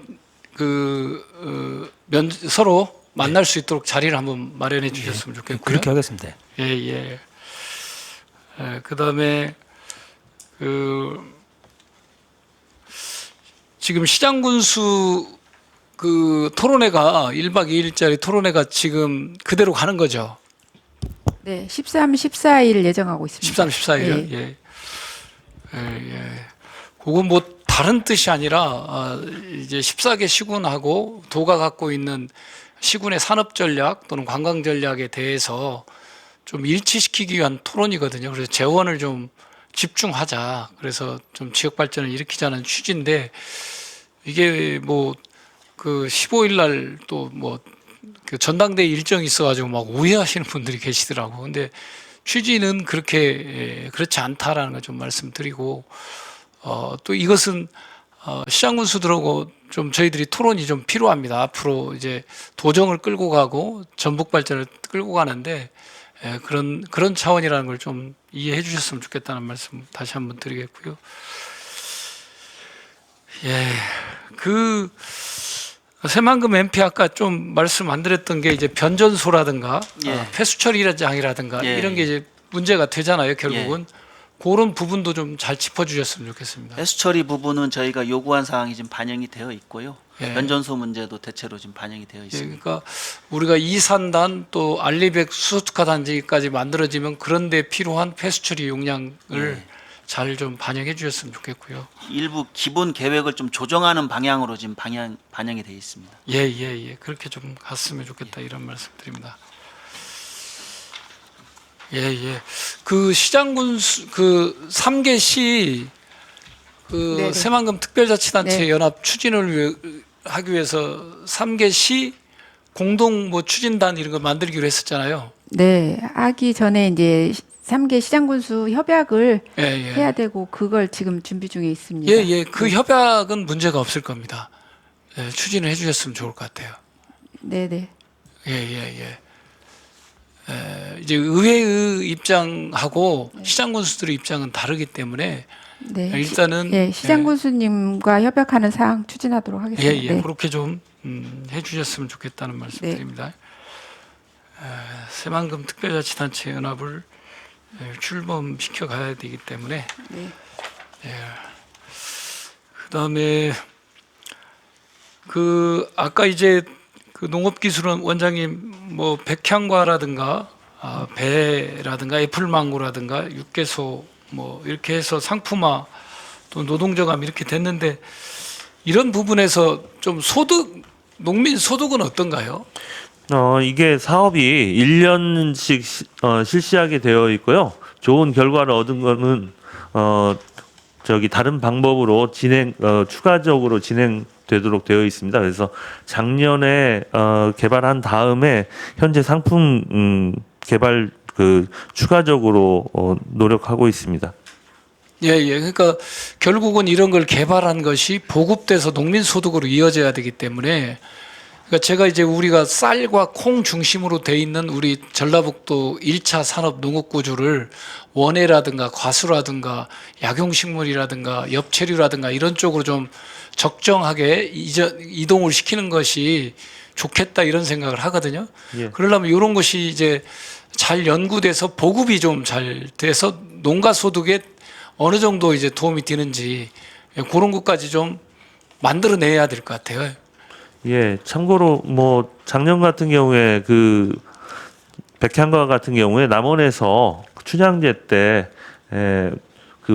서로 만날 수 있도록 자리를 한번 마련해 주셨으면 좋겠고요. 그렇게 하겠습니다. 예. 그다음에 지금 시장군수 토론회가 1박 2일짜리 토론회가 지금 그대로 가는 거죠. 네, 13, 14일 예정하고 있습니다. 13, 14일이요? 예. 그건 뭐 다른 뜻이 아니라 이제 14개 시군하고 도가 갖고 있는 시군의 산업 전략 또는 관광 전략에 대해서 좀 일치시키기 위한 토론이거든요. 그래서 재원을 좀 집중하자. 그래서 좀 지역 발전을 일으키자는 취지인데, 이게 뭐 15일 날 또 뭐 전당대회 일정이 있어가지고 막 오해하시는 분들이 계시더라고. 근데 취지는 그렇지 않다라는 걸 좀 말씀드리고, 또 이것은 시장군수들하고 좀 저희들이 토론이 좀 필요합니다. 앞으로 이제 도정을 끌고 가고 전북 발전을 끌고 가는데 그런 차원이라는 걸 좀 이해해 주셨으면 좋겠다는 말씀 다시 한번 드리겠고요. 새만금 MP 아까 좀 말씀 안 드렸던 게 이제 변전소라든가 폐수 처리장이라든가 이런 게 이제 문제가 되잖아요. 결국은 그런 부분도 좀 잘 짚어주셨으면 좋겠습니다. 폐수 처리 부분은 저희가 요구한 사항이 지금 반영이 되어 있고요. 예. 변전소 문제도 대체로 지금 반영이 되어 있습니다. 그러니까 우리가 이산단 또 알리백 수소특화 단지까지 만들어지면 그런데 필요한 폐수 처리 용량을 잘 좀 반영해 주셨으면 좋겠고요. 일부 기본 계획을 좀 조정하는 방향으로 지금 반영이 되어 있습니다. 예. 그렇게 좀 갔으면 좋겠다 이런 말씀드립니다. 그 시장군수 3개시 네네. 새만금 특별자치단체 네. 연합 추진을 하기 위해서 3개시 공동 추진단 이런 거 만들기로 했었잖아요. 네, 하기 전에 이제 3개 시장군수 협약을 예. 해야 되고 그걸 지금 준비 중에 있습니다. 그 협약은 문제가 없을 겁니다. 추진을 해주셨으면 좋을 것 같아요. 네네. 이제 의회의 입장하고 시장군수들의 입장은 다르기 때문에 네. 일단은 시장군수님과 협약하는 사항 추진하도록 하겠습니다. 네. 그렇게 좀 해주셨으면 좋겠다는 말씀드립니다. 새만금 특별자치단체 연합을 출범시켜 가야 되기 때문에 그다음에 아까 이제 농업기술원 원장님 뭐 백향과라든가 배라든가 애플망고라든가 육개소 뭐 이렇게 해서 상품화 또 노동저감 이렇게 됐는데 이런 부분에서 좀 농민 소득은 어떤가요? 이게 사업이 1년씩 실시하게 되어 있고요. 좋은 결과를 얻은 거는 다른 방법으로 추가적으로 진행되도록 되어 있습니다. 그래서 작년에 개발한 다음에 현재 상품 개발 추가적으로 노력하고 있습니다. 그러니까 결국은 이런 걸 개발한 것이 보급돼서 농민 소득으로 이어져야 되기 때문에 그러니까 제가 이제 우리가 쌀과 콩 중심으로 돼 있는 우리 전라북도 1차 산업 농업 구조를 원해라든가 과수라든가 약용식물이라든가 엽채류라든가 이런 쪽으로 좀 적정하게 이동을 시키는 것이 좋겠다 이런 생각을 하거든요. 그러려면 이런 것이 이제 잘 연구돼서 보급이 좀 잘 돼서 농가 소득에 어느 정도 이제 도움이 되는지 그런 것까지 좀 만들어내야 될 것 같아요. 참고로 작년 같은 경우에 백향과 같은 경우에 남원에서 춘향제 때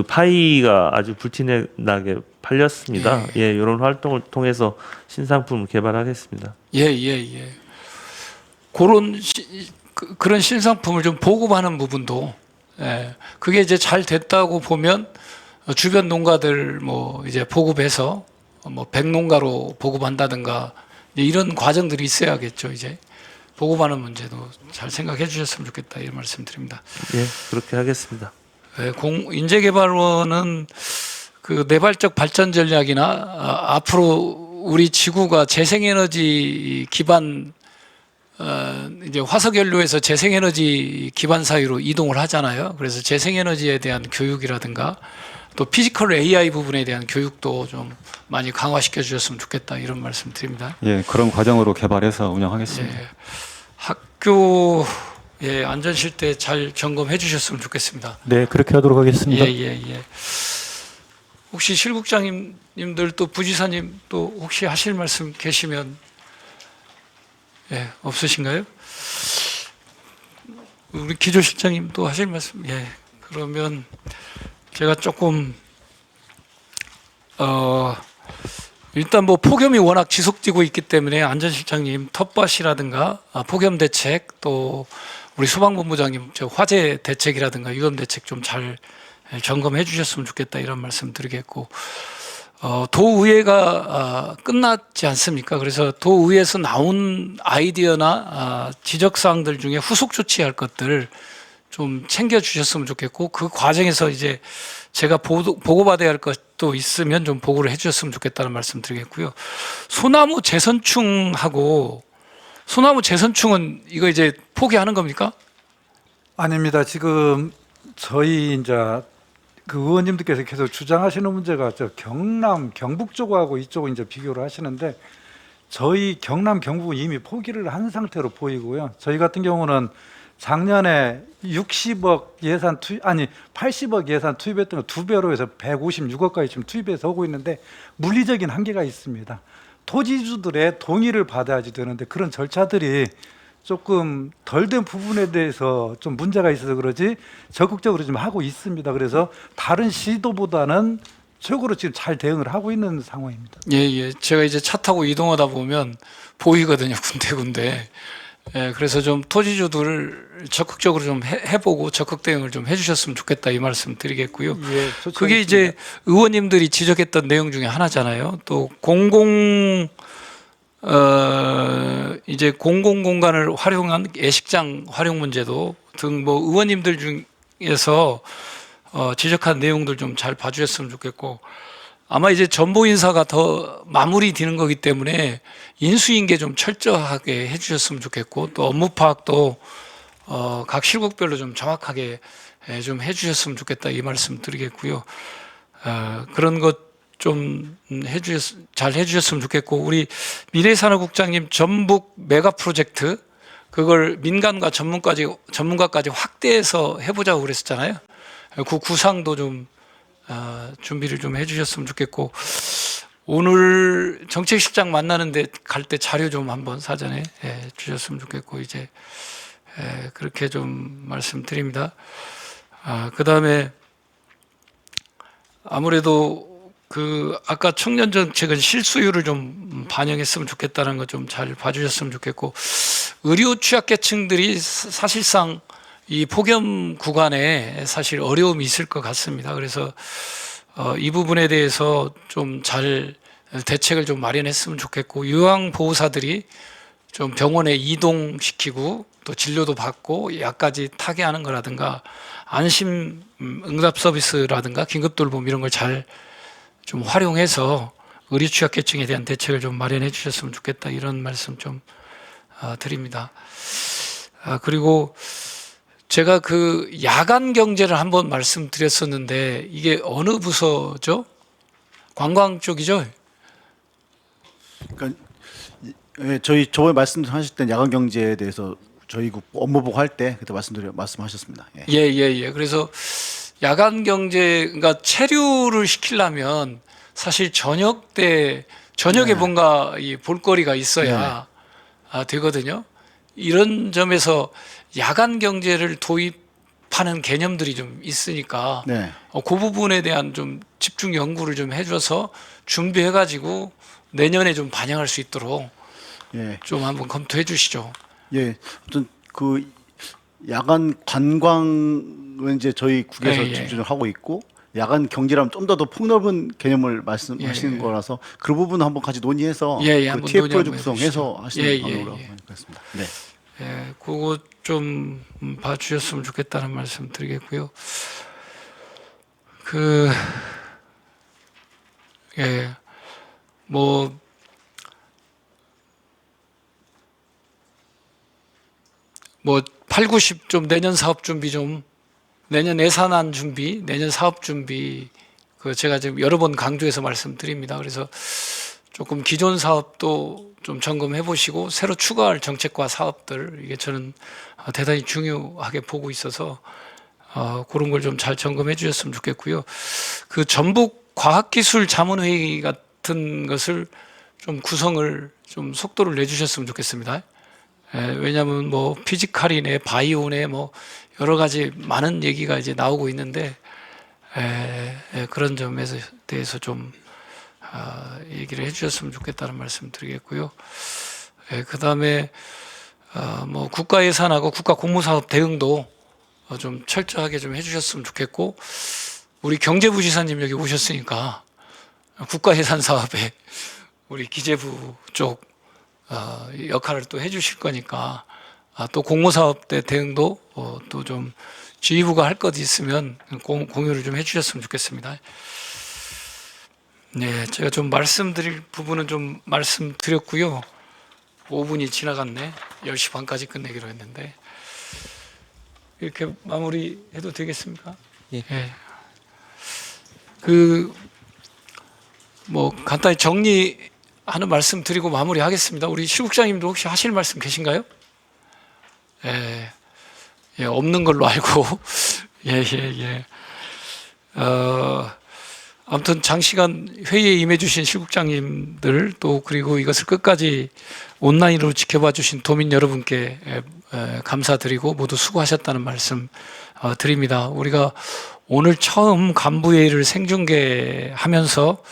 파이가 아주 불티나게 팔렸습니다. 예, 이런 활동을 통해서 신상품을 개발하겠습니다. 예. 그런 신상품을 좀 보급하는 부분도 그게 이제 잘 됐다고 보면 주변 농가들 뭐 이제 보급해서 뭐 백농가로 보급한다든가 이런 과정들이 있어야겠죠. 이제 보급하는 문제도 잘 생각해 주셨으면 좋겠다 이런 말씀드립니다. 예, 그렇게 하겠습니다. 인재개발원은 그 내발적 발전 전략이나 앞으로 우리 지구가 재생에너지 기반 이제 화석연료에서 재생에너지 기반 사회로 이동을 하잖아요. 그래서 재생에너지에 대한 교육이라든가 또 피지컬 AI 부분에 대한 교육도 좀 많이 강화시켜 주셨으면 좋겠다 이런 말씀 드립니다. 예, 그런 과정으로 개발해서 운영하겠습니다. 학교 안전실 때 잘 점검해 주셨으면 좋겠습니다. 네, 그렇게 하도록 하겠습니다. 예. 혹시 실국장님들 또 부지사님 또 혹시 하실 말씀 계시면 없으신가요? 우리 기조실장님 또 하실 말씀 그러면 제가 조금 일단 뭐 폭염이 워낙 지속되고 있기 때문에 안전실장님 텃밭이라든가 폭염 대책 또 우리 소방본부장님 화재 대책이라든가 위험 대책 좀 잘 점검해 주셨으면 좋겠다 이런 말씀 드리겠고 도의회가 끝났지 않습니까? 그래서 도의회에서 나온 아이디어나 지적사항들 중에 후속 조치할 것들 좀 챙겨 주셨으면 좋겠고 그 과정에서 이제 제가 보고받아야 할 것도 있으면 좀 보고를 해 주셨으면 좋겠다는 말씀 드리겠고요. 소나무 재선충하고 소나무 재선충은 이거 이제 포기하는 겁니까? 아닙니다. 지금 저희 이제 그 의원님들께서 계속 주장하시는 문제가 저 경남, 경북 쪽하고 이쪽을 이제 비교를 하시는데 저희 경남, 경북은 이미 포기를 한 상태로 보이고요. 저희 같은 경우는 작년에 80억 예산 투입했던 거 2배로 해서 156억까지 지금 투입해서 오고 있는데 물리적인 한계가 있습니다. 토지주들의 동의를 받아야지 되는데 그런 절차들이 조금 덜 된 부분에 대해서 좀 문제가 있어서 그러지 적극적으로 좀 하고 있습니다. 그래서 다른 시도보다는 최고로 지금 잘 대응을 하고 있는 상황입니다. 예. 제가 이제 차 타고 이동하다 보면 보이거든요. 군데군데. 그래서 좀 토지주들을 적극적으로 좀 해보고 적극 대응을 좀 해주셨으면 좋겠다 이 말씀 드리겠고요. 그게 이제 의원님들이 지적했던 내용 중에 하나잖아요. 또 이제 공공공간을 활용한 예식장 활용 문제도 등 뭐 의원님들 중에서 지적한 내용들 좀 잘 봐주셨으면 좋겠고 아마 이제 전보 인사가 더 마무리 되는 거기 때문에 인수인계 좀 철저하게 해주셨으면 좋겠고 또 업무 파악도 각 실국별로 좀 정확하게 좀 해주셨으면 좋겠다 이 말씀 드리겠고요. 그런 것 좀 잘 해주셨으면 좋겠고 우리 미래산업국장님 전북 메가 프로젝트 그걸 민간과 전문가까지 확대해서 해보자고 그랬었잖아요. 그 구상도 좀 준비를 좀 해주셨으면 좋겠고 오늘 정책실장 만나는데 갈 때 자료 좀 한번 사전에 주셨으면 좋겠고 이제 그렇게 좀 말씀드립니다. 그다음에 아무래도 그 아까 청년 정책은 실수율을 좀 반영했으면 좋겠다는 거 좀 잘 봐주셨으면 좋겠고 의료 취약계층들이 사실상 이 폭염 구간에 사실 어려움이 있을 것 같습니다. 그래서 이 부분에 대해서 좀 잘 대책을 좀 마련했으면 좋겠고 요양보호사들이 좀 병원에 이동시키고 또 진료도 받고 약까지 타게 하는 거라든가 안심 응답 서비스라든가 긴급 돌봄 이런 걸 잘 좀 활용해서 의료 취약계층에 대한 대책을 좀 마련해 주셨으면 좋겠다 이런 말씀 좀 드립니다. 그리고 제가 그 야간 경제를 한번 말씀드렸었는데 이게 어느 부서죠? 관광 쪽이죠? 그러니까 저희 저번에 말씀하실 때 야간 경제에 대해서 저희 업무 보고 할 때 그때 말씀하셨습니다. 예. 그래서 야간 경제 그러니까 체류를 시키려면 사실 저녁에 뭔가 이 볼거리가 있어야 되거든요. 이런 점에서 야간 경제를 접하는 개념들이 좀 있으니까 네. 그 부분에 대한 좀 집중 연구를 좀 해줘서 준비해가지고 내년에 좀 반영할 수 있도록 예. 좀 한번 검토해 주시죠. 예. 어떤 그 야간 관광은 이제 저희 국에서 예, 예. 집중을 하고 있고 야간 경제라면 좀 더 폭넓은 개념을 말씀하시는 예, 예. 거라서 그 부분은 한번 같이 논의해서 예, 예, 그 한번 TF 논의 프로젝트 한번 구성해서 해주시죠. 하시는 예, 예, 방향으로 예. 하겠습니다. 네. 예, 그거 좀 봐주셨으면 좋겠다는 말씀 드리겠고요. 뭐 8, 90 좀 내년 사업 준비 좀 내년 예산안 준비, 내년 사업 준비 제가 지금 여러 번 강조해서 말씀드립니다. 그래서 조금 기존 사업도 좀 점검해 보시고 새로 추가할 정책과 사업들 이게 저는 대단히 중요하게 보고 있어서 그런 걸 좀 잘 점검해 주셨으면 좋겠고요. 그 전북 과학기술 자문회의 같은 것을 좀 구성을 좀 속도를 내주셨으면 좋겠습니다. 왜냐하면 뭐 피지컬이네 바이오네 뭐 여러 가지 많은 얘기가 이제 나오고 있는데 그런 점에 대해서 좀 얘기를 해주셨으면 좋겠다는 말씀 드리겠고요. 그 다음에 뭐 국가 예산하고 국가 공모사업 대응도 좀 철저하게 좀 해주셨으면 좋겠고 우리 경제부지사님 여기 오셨으니까 국가 예산 사업에 우리 기재부 쪽 역할을 또 해주실 거니까 또 공모사업 때 대응도 또 좀 지휘부가 할 것 있으면 공유를 좀 해주셨으면 좋겠습니다. 네, 제가 좀 말씀드릴 부분은 좀 말씀드렸고요. 5분이 지나갔네. 10시 반까지 끝내기로 했는데 이렇게 마무리해도 되겠습니까? 예. 뭐 간단히 정리하는 말씀 드리고 마무리하겠습니다. 우리 실국장님도 혹시 하실 말씀 계신가요? 없는 걸로 알고 아무튼 장시간 회의에 임해주신 실국장님들 또 그리고 이것을 끝까지 온라인으로 지켜봐 주신 도민 여러분께 감사드리고 모두 수고하셨다는 말씀 드립니다. 우리가 오늘 처음 간부회의를 생중계하면서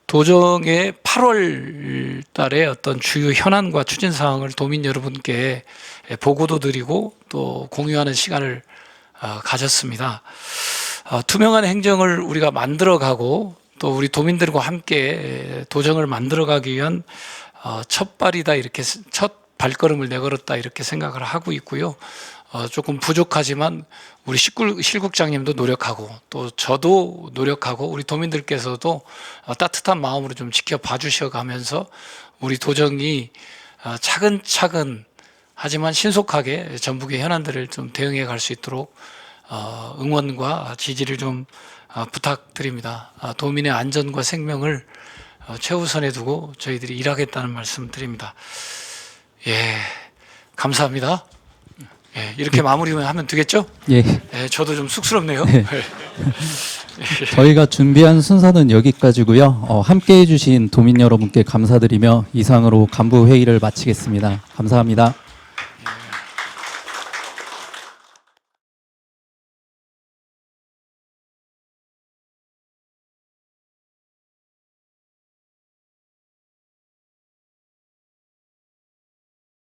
도정의 8월 달에 어떤 주요 현안과 추진 사항을 도민 여러분께 보고도 드리고 또 공유하는 시간을 가졌습니다. 투명한 행정을 우리가 만들어가고 또 우리 도민들과 함께 도정을 만들어가기 위한 첫 발이다 이렇게 첫 발걸음을 내걸었다 이렇게 생각을 하고 있고요. 조금 부족하지만 우리 실국장님도 노력하고 또 저도 노력하고 우리 도민들께서도 따뜻한 마음으로 좀 지켜봐 주셔가면서 우리 도정이 차근차근 하지만 신속하게 전북의 현안들을 좀 대응해 갈 수 있도록 응원과 지지를 좀 부탁드립니다. 도민의 안전과 생명을 최우선에 두고 저희들이 일하겠다는 말씀 드립니다. 감사합니다. 이렇게 마무리하면 되겠죠? 저도 좀 쑥스럽네요. 저희가 준비한 순서는 여기까지고요. 함께해 주신 도민 여러분께 감사드리며 이상으로 간부 회의를 마치겠습니다. 감사합니다.